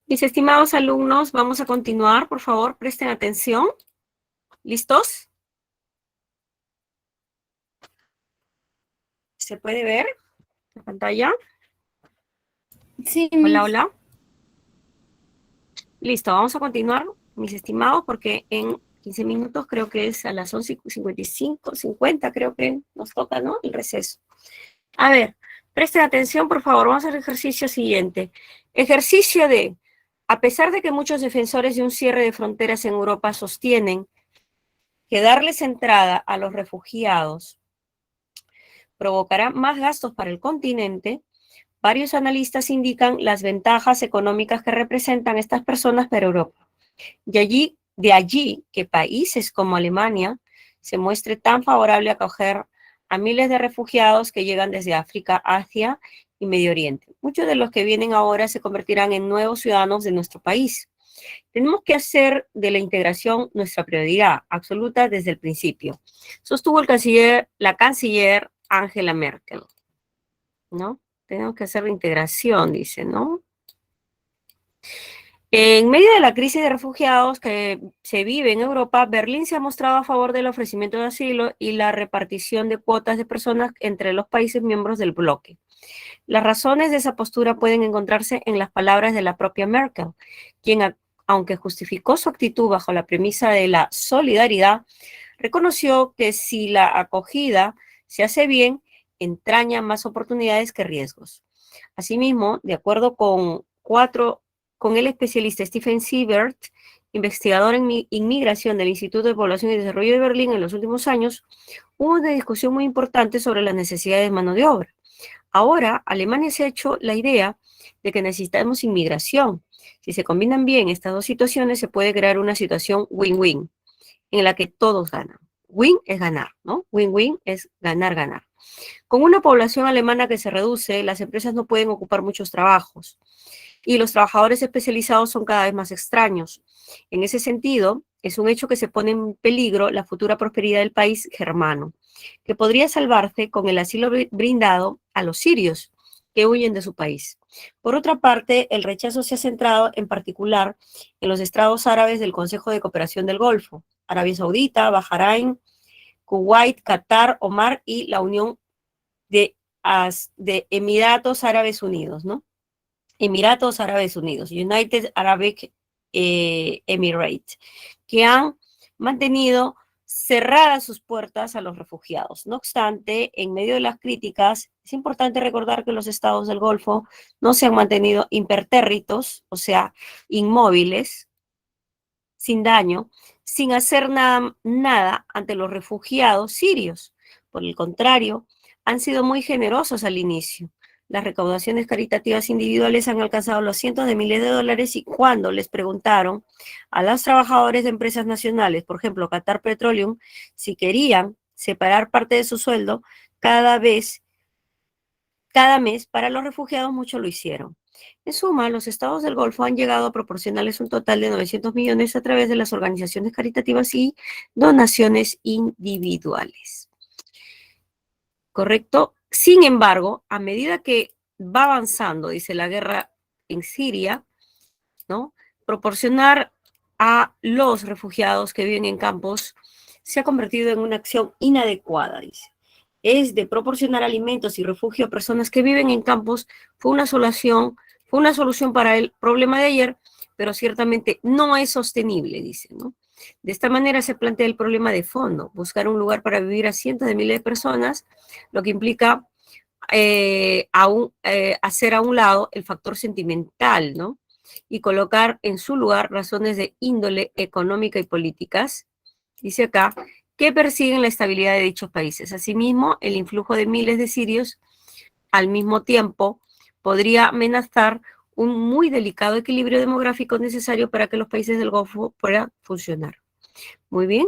Mis estimados alumnos, vamos a continuar. Por favor, presten atención. ¿Listos? ¿Se puede ver la pantalla? Sí, Hola, Miss. hola. Listo, vamos a continuar, mis estimados, porque en 15 minutos creo que es a las 11:55, 50 creo que nos toca, ¿no? El receso. A ver, presten atención, por favor, vamos a hacer el ejercicio siguiente. Ejercicio de, a pesar de que muchos defensores de un cierre de fronteras en Europa sostienen que darles entrada a los refugiados provocará más gastos para el continente, varios analistas indican las ventajas económicas que representan estas personas para Europa. De allí que países como Alemania se muestre tan favorable a acoger a miles de refugiados que llegan desde África, Asia y Medio Oriente. Muchos de los que vienen ahora se convertirán en nuevos ciudadanos de nuestro país. Tenemos que hacer de la integración nuestra prioridad absoluta desde el principio, sostuvo la canciller Angela Merkel, ¿no? Tenemos que hacer la integración, dice, ¿no? En medio de la crisis de refugiados que se vive en Europa, Berlín se ha mostrado a favor del ofrecimiento de asilo y la repartición de cuotas de personas entre los países miembros del bloque. Las razones de esa postura pueden encontrarse en las palabras de la propia Merkel, quien, aunque justificó su actitud bajo la premisa de la solidaridad, reconoció que si la acogida se hace bien, entraña más oportunidades que riesgos. Asimismo, de acuerdo con el especialista Stephen Siebert, investigador en inmigración del Instituto de Población y Desarrollo de Berlín en los últimos años, hubo una discusión muy importante sobre las necesidades de mano de obra. Ahora, Alemania se ha hecho la idea de que necesitamos inmigración. Si se combinan bien estas dos situaciones, se puede crear una situación win-win, en la que todos ganan. Win es ganar, ¿no? Win-win es ganar, ganar. Con una población alemana que se reduce, las empresas no pueden ocupar muchos trabajos y los trabajadores especializados son cada vez más extraños. En ese sentido, es un hecho que se pone en peligro la futura prosperidad del país germano, que podría salvarse con el asilo brindado a los sirios que huyen de su país. Por otra parte, el rechazo se ha centrado en particular en los estados árabes del Consejo de Cooperación del Golfo, Arabia Saudita, Bahrein, Kuwait, Qatar, Omar y la Unión de Emiratos Árabes Unidos, ¿no? Emiratos Árabes Unidos, United Arab Emirates, que han mantenido cerradas sus puertas a los refugiados. No obstante, en medio de las críticas, es importante recordar que los estados del Golfo no se han mantenido impertérritos, o sea, inmóviles, sin daño, sin hacer nada ante los refugiados sirios. Por el contrario, han sido muy generosos al inicio. Las recaudaciones caritativas individuales han alcanzado los cientos de miles de dólares y cuando les preguntaron a los trabajadores de empresas nacionales, por ejemplo, Qatar Petroleum, si querían separar parte de su sueldo cada mes para los refugiados, muchos lo hicieron. En suma, los estados del Golfo han llegado a proporcionarles un total de 900 millones a través de las organizaciones caritativas y donaciones individuales. ¿Correcto? Sin embargo, a medida que va avanzando, dice la guerra en Siria, ¿no? Proporcionar a los refugiados que viven en campos se ha convertido en una acción inadecuada, dice. Es de proporcionar alimentos y refugio a personas que viven en campos, fue una solución para el problema de ayer, pero ciertamente no es sostenible, dice, ¿no? De esta manera se plantea el problema de fondo, buscar un lugar para vivir a cientos de miles de personas, lo que implica hacer a un lado el factor sentimental, ¿no? Y colocar en su lugar razones de índole económica y políticas, dice acá, que persiguen la estabilidad de dichos países. Asimismo, el influjo de miles de sirios al mismo tiempo podría amenazar un muy delicado equilibrio demográfico necesario para que los países del Golfo puedan funcionar. Muy bien.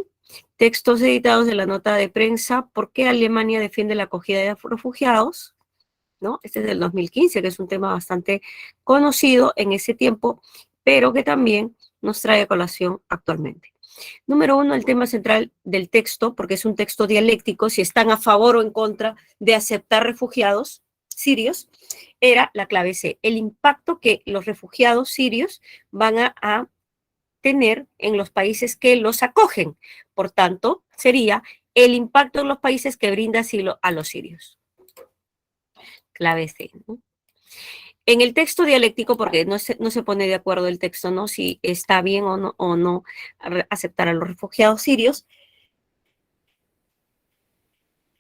Textos editados de la nota de prensa, ¿por qué Alemania defiende la acogida de refugiados? ¿No? Este es del 2015, que es un tema bastante conocido en ese tiempo, pero que también nos trae a colación actualmente. Número 1, el tema central del texto, porque es un texto dialéctico, si están a favor o en contra de aceptar refugiados, sirios, era la clave C, el impacto que los refugiados sirios van a tener en los países que los acogen. Por tanto, sería el impacto en los países que brinda asilo a los sirios. Clave C, ¿no? En el texto dialéctico, porque no se pone de acuerdo el texto, ¿no? Si está bien o no aceptar a los refugiados sirios,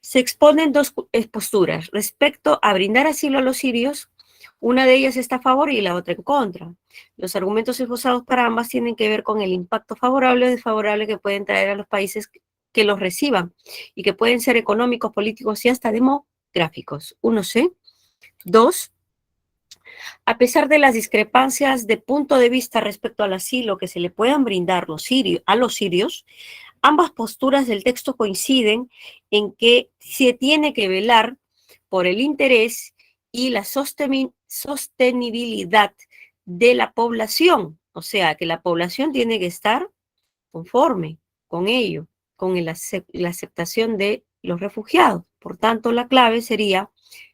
se exponen dos posturas respecto a brindar asilo a los sirios. Una de ellas está a favor y la otra en contra. Los argumentos esbozados para ambas tienen que ver con el impacto favorable o desfavorable que pueden traer a los países que los reciban y que pueden ser económicos, políticos y hasta demográficos. 1C. 2. A pesar de las discrepancias de punto de vista respecto al asilo que se le puedan brindar a los sirios, ambas posturas del texto coinciden en que se tiene que velar por el interés y la sostenibilidad de la población. O sea, que la población tiene que estar conforme con ello, con la aceptación de los refugiados. Por tanto, la clave sería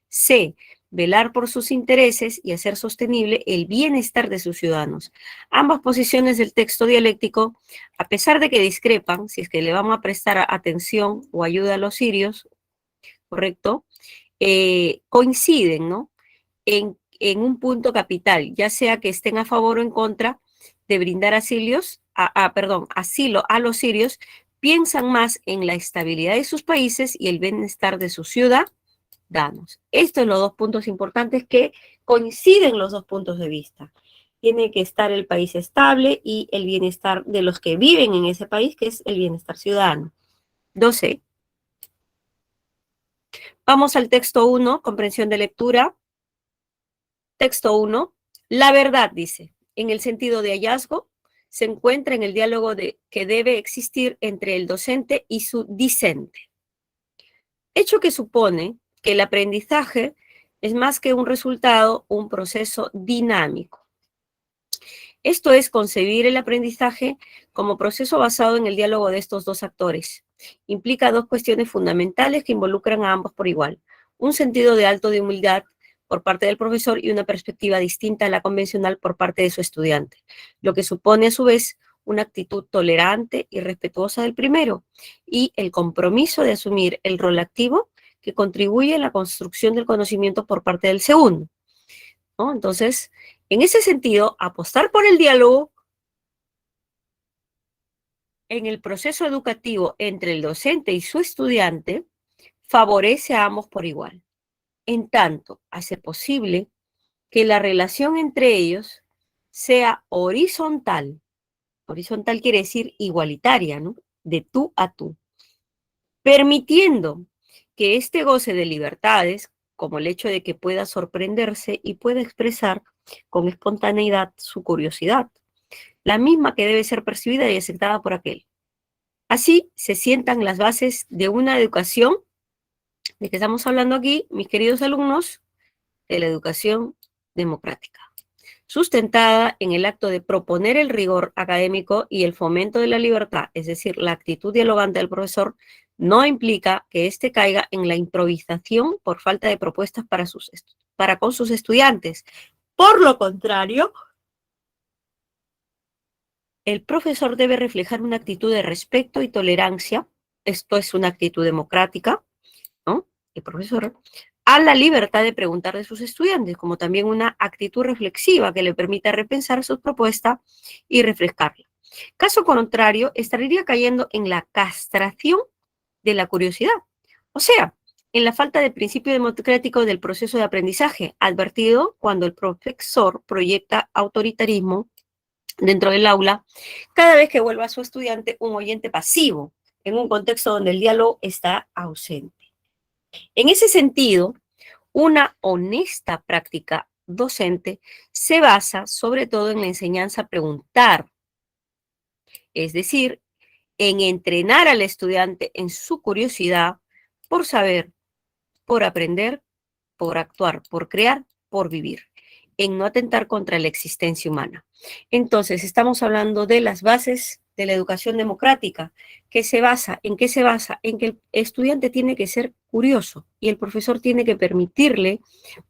C, velar por sus intereses y hacer sostenible el bienestar de sus ciudadanos. Ambas posiciones del texto dialéctico, a pesar de que discrepan, si es que le vamos a prestar atención o ayuda a los sirios, ¿correcto? Coinciden, ¿no? En un punto capital, ya sea que estén a favor o en contra de brindar asilo a los sirios, piensan más en la estabilidad de sus países y el bienestar de sus ciudadanos. Estos son los dos puntos importantes que coinciden los dos puntos de vista. Tiene que estar el país estable y el bienestar de los que viven en ese país, que es el bienestar ciudadano. 12. Vamos al texto 1, comprensión de lectura. Texto 1. La verdad, dice, en el sentido de hallazgo, se encuentra en el diálogo que debe existir entre el docente y su discente. Hecho que supone que el aprendizaje es más que un resultado, un proceso dinámico. Esto es concebir el aprendizaje como proceso basado en el diálogo de estos dos actores. Implica dos cuestiones fundamentales que involucran a ambos por igual. Un sentido de alto de humildad por parte del profesor y una perspectiva distinta a la convencional por parte de su estudiante, lo que supone a su vez una actitud tolerante y respetuosa del primero y el compromiso de asumir el rol activo que contribuye a la construcción del conocimiento por parte del segundo, ¿no? Entonces, en ese sentido, apostar por el diálogo en el proceso educativo entre el docente y su estudiante favorece a ambos por igual. En tanto, hace posible que la relación entre ellos sea horizontal. Horizontal quiere decir igualitaria, ¿no? De tú a tú. Permitiendo que este goce de libertades, como el hecho de que pueda sorprenderse y pueda expresar con espontaneidad su curiosidad, la misma que debe ser percibida y aceptada por aquel. Así se sientan las bases de una educación, de que estamos hablando aquí, mis queridos alumnos, de la educación democrática, sustentada en el acto de proponer el rigor académico y el fomento de la libertad, es decir, la actitud dialogante del profesor, no implica que éste caiga en la improvisación por falta de propuestas para con sus estudiantes. Por lo contrario, el profesor debe reflejar una actitud de respeto y tolerancia, esto es una actitud democrática, ¿no? El profesor, a la libertad de preguntar de sus estudiantes, como también una actitud reflexiva que le permita repensar su propuesta y refrescarla. Caso contrario, estaría cayendo en la castración de la curiosidad, o sea, en la falta de principio democrático del proceso de aprendizaje, advertido cuando el profesor proyecta autoritarismo dentro del aula, cada vez que vuelva a su estudiante un oyente pasivo, en un contexto donde el diálogo está ausente. En ese sentido, una honesta práctica docente se basa sobre todo en la enseñanza a preguntar, es decir, en entrenar al estudiante en su curiosidad por saber, por aprender, por actuar, por crear, por vivir, en no atentar contra la existencia humana. Entonces, estamos hablando de las bases de la educación democrática, que se basa, ¿en qué se basa? En que el estudiante tiene que ser curioso y el profesor tiene que permitirle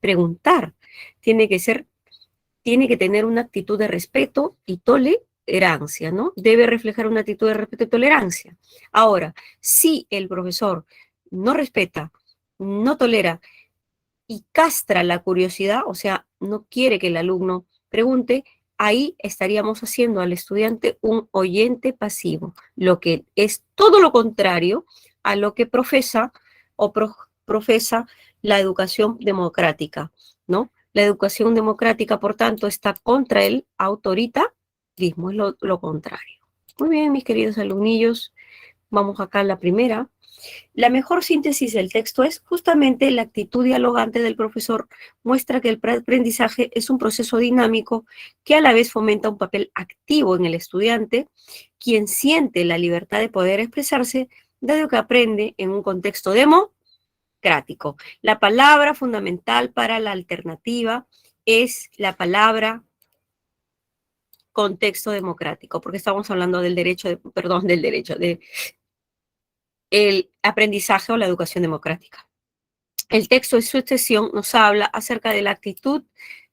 preguntar, tiene que tener una actitud de respeto y tolerancia, ¿no? Debe reflejar una actitud de respeto y tolerancia. Ahora, si el profesor no respeta, no tolera y castra la curiosidad, o sea, no quiere que el alumno pregunte, ahí estaríamos haciendo al estudiante un oyente pasivo, lo que es todo lo contrario a lo que profesa o profesa la educación democrática, ¿no? La educación democrática, por tanto, está contra el autoritarismo, es lo contrario. Muy bien, mis queridos alumnillos, vamos acá a la primera. La mejor síntesis del texto es justamente la actitud dialogante del profesor, muestra que el aprendizaje es un proceso dinámico que a la vez fomenta un papel activo en el estudiante, quien siente la libertad de poder expresarse, dado que aprende en un contexto democrático. La palabra fundamental para la alternativa es la palabra contexto democrático, porque estamos hablando del derecho, de el aprendizaje o la educación democrática. El texto en su extensión nos habla acerca de la actitud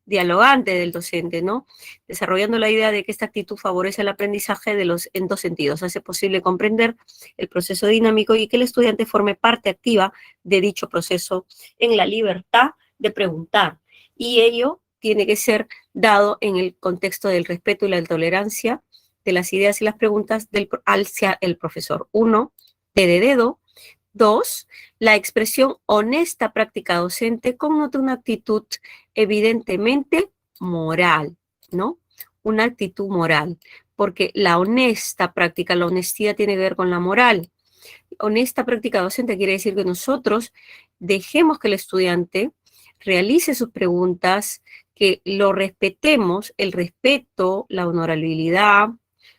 dialogante del docente, ¿no? Desarrollando la idea de que esta actitud favorece el aprendizaje en dos sentidos. Hace posible comprender el proceso dinámico y que el estudiante forme parte activa de dicho proceso en la libertad de preguntar. Y ello tiene que ser dado en el contexto del respeto y la tolerancia de las ideas y las preguntas hacia el profesor. 1, T de dedo. 2, la expresión honesta práctica docente connota una actitud evidentemente moral, ¿no? Una actitud moral, porque la honesta práctica, la honestidad tiene que ver con la moral. Honesta práctica docente quiere decir que nosotros dejemos que el estudiante realice sus preguntas, que lo respetemos, el respeto, la honorabilidad,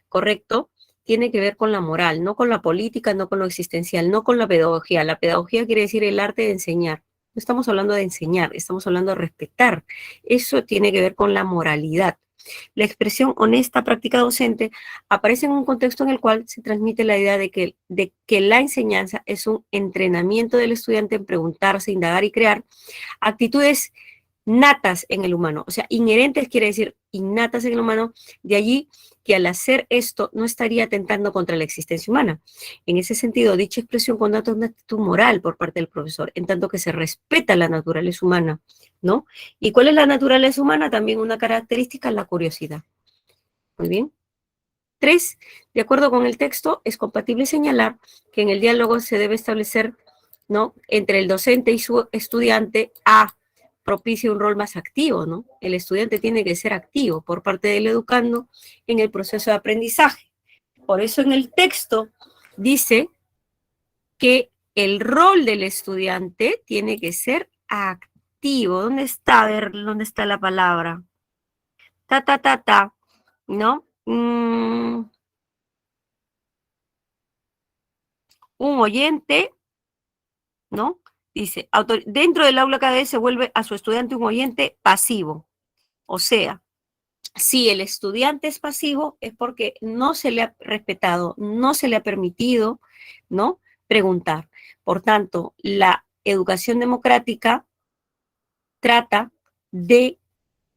¿correcto? Tiene que ver con la moral, no con la política, no con lo existencial, no con la pedagogía. La pedagogía quiere decir el arte de enseñar. No estamos hablando de enseñar, estamos hablando de respetar. Eso tiene que ver con la moralidad. La expresión honesta práctica docente aparece en un contexto en el cual se transmite la idea de que la enseñanza es un entrenamiento del estudiante en preguntarse, indagar y crear actitudes natas en el humano, o sea, inherentes quiere decir innatas en el humano, de allí que al hacer esto no estaría atentando contra la existencia humana. En ese sentido, dicha expresión connota una actitud moral por parte del profesor, en tanto que se respeta la naturaleza humana, ¿no? ¿Y cuál es la naturaleza humana? También una característica, la curiosidad. Muy bien. 3, de acuerdo con el texto, es compatible señalar que en el diálogo se debe establecer, ¿no?, entre el docente y su estudiante propicia un rol más activo, ¿no? El estudiante tiene que ser activo por parte del educando en el proceso de aprendizaje. Por eso en el texto dice que el rol del estudiante tiene que ser activo. ¿Dónde está? A ver, ¿dónde está la palabra? ¿No? Un oyente, ¿no? Dice, dentro del aula cada vez se vuelve a su estudiante un oyente pasivo. O sea, si el estudiante es pasivo es porque no se le ha respetado, no se le ha permitido, ¿no?, preguntar. Por tanto, la educación democrática trata de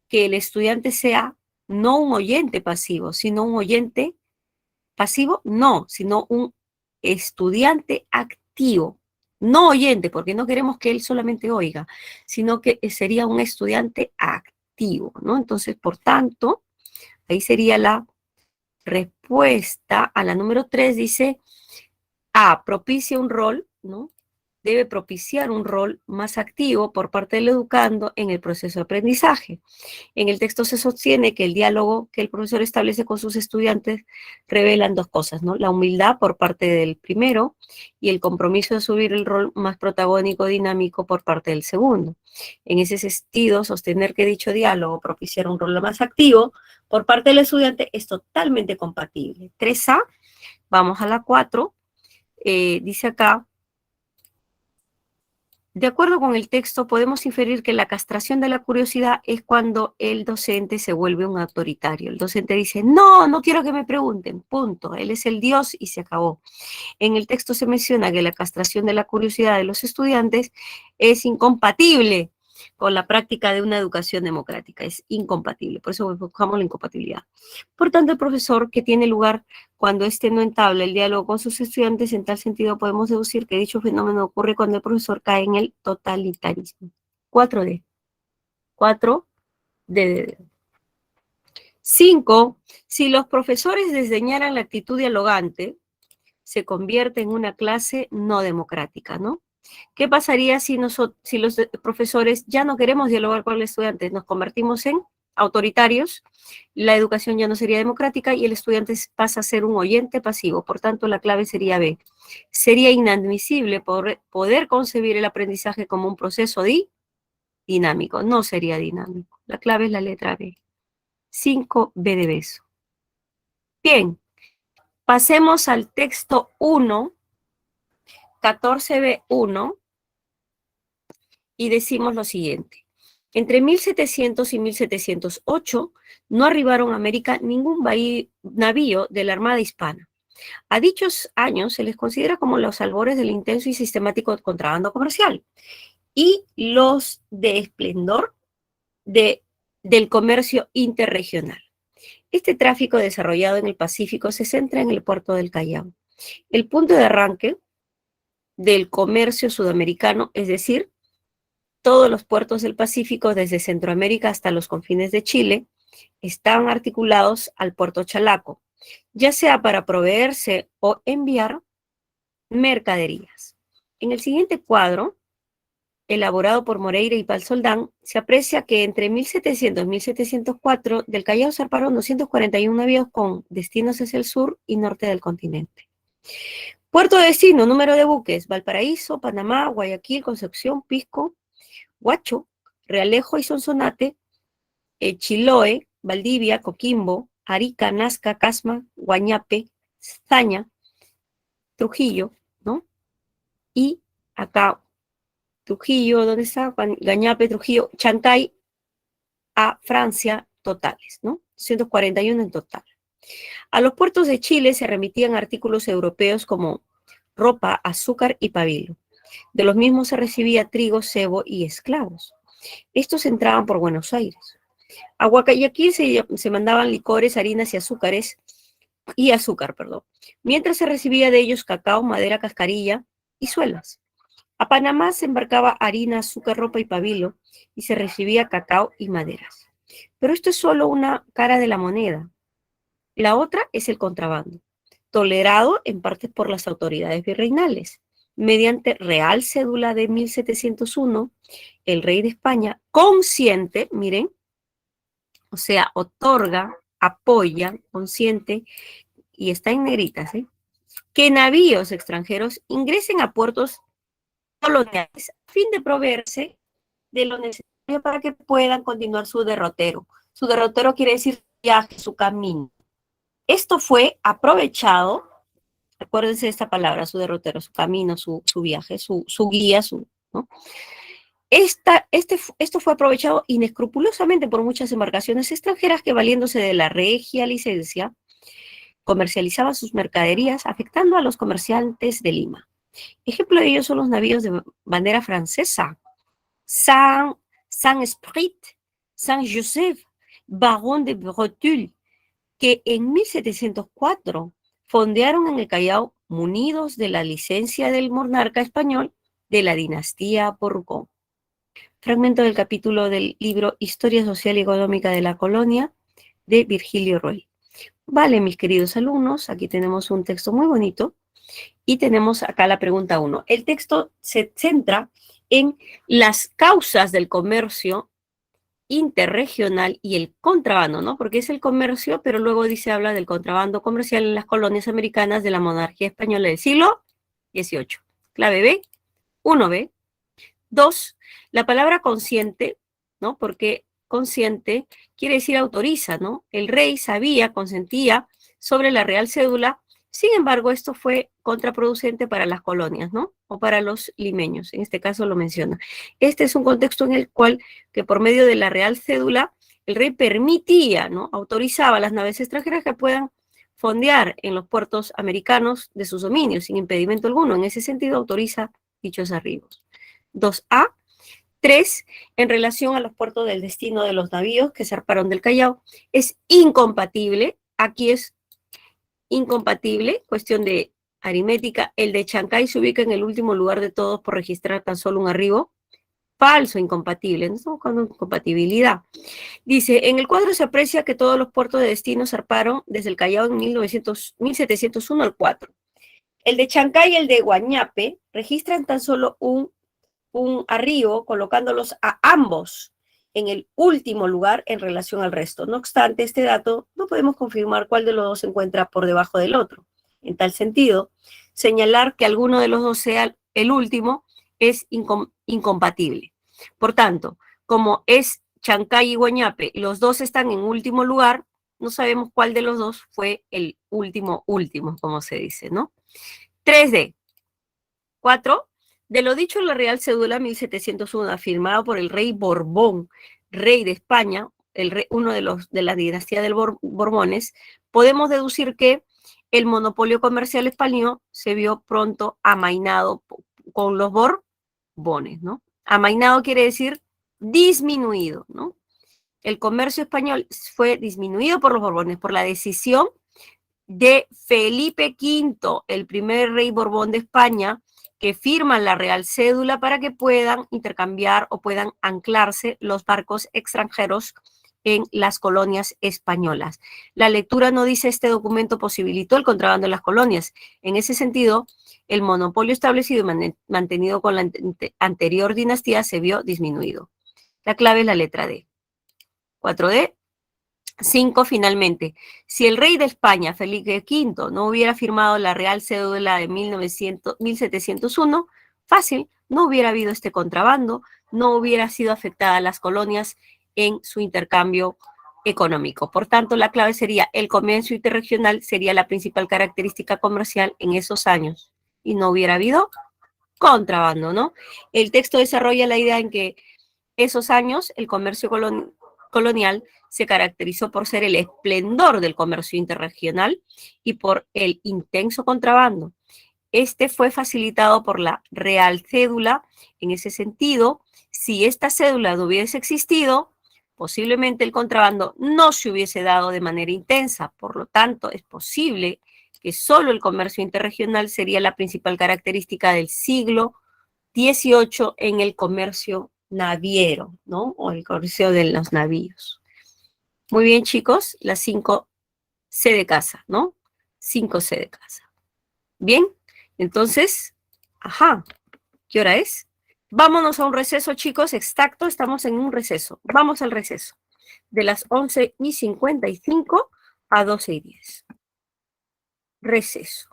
que el estudiante sea no un oyente pasivo, sino un oyente pasivo, no, sino un estudiante activo. No oyente, porque no queremos que él solamente oiga, sino que sería un estudiante activo, ¿no? Entonces, por tanto, ahí sería la respuesta a la número 3, dice, propicia un rol, ¿no? Debe propiciar un rol más activo por parte del educando en el proceso de aprendizaje. En el texto se sostiene que el diálogo que el profesor establece con sus estudiantes revelan dos cosas, ¿no? La humildad por parte del primero y el compromiso de asumir el rol más protagónico, dinámico por parte del segundo. En ese sentido, sostener que dicho diálogo propiciará un rol más activo por parte del estudiante es totalmente compatible. 3A, vamos a la 4, dice acá, De acuerdo con el texto, podemos inferir que la castración de la curiosidad es cuando el docente se vuelve un autoritario. El docente dice, no, no quiero que me pregunten, punto. Él es el Dios y se acabó. En el texto se menciona que la castración de la curiosidad de los estudiantes es incompatible con la práctica de una educación democrática. Es incompatible, por eso buscamos la incompatibilidad. Por tanto, el profesor, que tiene lugar cuando éste no entabla el diálogo con sus estudiantes, en tal sentido podemos deducir que dicho fenómeno ocurre cuando el profesor cae en el totalitarismo. 4D. 4D. 5. Si los profesores desdeñaran la actitud dialogante, se convierte en una clase no democrática, ¿no? ¿Qué pasaría si los profesores ya no queremos dialogar con los estudiantes? Nos convertimos en autoritarios, la educación ya no sería democrática y el estudiante pasa a ser un oyente pasivo. Por tanto, la clave sería B. Sería inadmisible poder concebir el aprendizaje como un proceso dinámico. No sería dinámico. La clave es la letra B. 5B de beso. Bien, pasemos al texto 1, 14B1, y decimos lo siguiente. Entre 1700 y 1708 no arribaron a América ningún navío de la Armada Hispana. A dichos años se les considera como los albores del intenso y sistemático contrabando comercial y los de esplendor del comercio interregional. Este tráfico desarrollado en el Pacífico se centra en el puerto del Callao. El punto de arranque del comercio sudamericano, es decir, todos los puertos del Pacífico, desde Centroamérica hasta los confines de Chile, están articulados al puerto Chalaco, ya sea para proveerse o enviar mercaderías. En el siguiente cuadro, elaborado por Moreira y Palsoldán, se aprecia que entre 1700 y 1704 del Callao zarparon 241 navíos con destinos hacia el sur y norte del continente. Puerto de destino, número de buques: Valparaíso, Panamá, Guayaquil, Concepción, Pisco, Huacho, Realejo y Sonsonate, Chiloé, Valdivia, Coquimbo, Arica, Nazca, Casma, Guañape, Zaña, Trujillo, ¿no? Y acá, Trujillo, ¿dónde está? Guañape, Trujillo, Chancay, a Francia, totales, ¿no? 241 en total. A los puertos de Chile se remitían artículos europeos como ropa, azúcar y pabilo. De los mismos se recibía trigo, cebo y esclavos. Estos entraban por Buenos Aires. A Guayaquil se mandaban licores, harinas y azúcar, mientras se recibía de ellos cacao, madera, cascarilla y suelas. A Panamá se embarcaba harina, azúcar, ropa y pabilo y se recibía cacao y maderas. Pero esto es solo una cara de la moneda. La otra es el contrabando, tolerado en parte por las autoridades virreinales. Mediante Real Cédula de 1701, el rey de España consiente, miren, o sea, otorga, apoya, consiente, y está en negritas, que navíos extranjeros ingresen a puertos coloniales a fin de proveerse de lo necesario para que puedan continuar su derrotero. Su derrotero quiere decir viaje, su camino. Esto fue aprovechado, acuérdense de esta palabra, su derrotero, su camino, su viaje, su guía, ¿no? Esto fue aprovechado inescrupulosamente por muchas embarcaciones extranjeras que, valiéndose de la regia licencia, comercializaban sus mercaderías, afectando a los comerciantes de Lima. Ejemplo de ello son los navíos de bandera francesa: Saint-Esprit, Saint-Joseph, Baron de Bretul, que en 1704 fondearon en el Callao munidos de la licencia del monarca español de la dinastía Borbón. Fragmento del capítulo del libro Historia Social y Económica de la Colonia, de Virgilio Roy. Vale, mis queridos alumnos, aquí tenemos un texto muy bonito y tenemos acá la pregunta 1. El texto se centra en las causas del comercio interregional y el contrabando, ¿no? Porque es el comercio, pero luego habla del contrabando comercial en las colonias americanas de la monarquía española del siglo XVIII. Clave B, 1B. 2, la palabra consciente, ¿no? Porque consciente quiere decir autoriza, ¿no? El rey sabía, consentía sobre la Real Cédula Sin embargo, esto fue contraproducente para las colonias, ¿no? O para los limeños, en este caso lo menciona. Este es un contexto en el cual, que por medio de la Real Cédula, el rey permitía, ¿no? Autorizaba a las naves extranjeras que puedan fondear en los puertos americanos de sus dominios, sin impedimento alguno. En ese sentido, autoriza dichos arribos. 2A. 3. En relación a los puertos del destino de los navíos que zarparon del Callao, es incompatible, aquí es incompatible, cuestión de aritmética, el de Chancay se ubica en el último lugar de todos por registrar tan solo un arribo. Falso, incompatible, no estamos buscando incompatibilidad. Dice, en el cuadro se aprecia que todos los puertos de destino zarparon desde el Callao en 1701 al 4. El de Chancay y el de Guañape registran tan solo un arribo, colocándolos a ambos en el último lugar en relación al resto. No obstante, este dato no podemos confirmar cuál de los dos se encuentra por debajo del otro. En tal sentido, señalar que alguno de los dos sea el último es incompatible. Por tanto, como es Chancay y Guañape, los dos están en último lugar, no sabemos cuál de los dos fue el último, como se dice, ¿no? 3D. 4. De lo dicho en la Real Cédula 1701, afirmado por el rey Borbón, rey de España, uno de la dinastía de Borbones, podemos deducir que el monopolio comercial español se vio pronto amainado con los Borbones, ¿no? Amainado quiere decir disminuido, ¿no? El comercio español fue disminuido por los Borbones por la decisión de Felipe V, el primer rey Borbón de España, que firman la Real Cédula para que puedan intercambiar o puedan anclarse los barcos extranjeros en las colonias españolas. La lectura no dice este documento posibilitó el contrabando en las colonias. En ese sentido, el monopolio establecido y mantenido con la anterior dinastía se vio disminuido. La clave es la letra D. 4D. 5. Finalmente, si el rey de España, Felipe V, no hubiera firmado la Real Cédula de 1701, fácil, no hubiera habido este contrabando, no hubiera sido afectada a las colonias en su intercambio económico. Por tanto, la clave sería el comercio interregional sería la principal característica comercial en esos años y no hubiera habido contrabando, ¿no? El texto desarrolla la idea en que esos años el comercio colonial se caracterizó por ser el esplendor del comercio interregional y por el intenso contrabando. Este fue facilitado por la Real Cédula. En ese sentido, si esta cédula no hubiese existido, posiblemente el contrabando no se hubiese dado de manera intensa. Por lo tanto, es posible que solo el comercio interregional sería la principal característica del siglo XVIII en el comercio naviero, ¿no? O el comercio de los navíos. Muy bien, chicos, las 5 C de casa, ¿no? 5 C de casa. Bien, entonces, ¿qué hora es? Vámonos a un receso, chicos, exacto, estamos en un receso. Vamos al receso, de las 11:55 a 12:10. Receso.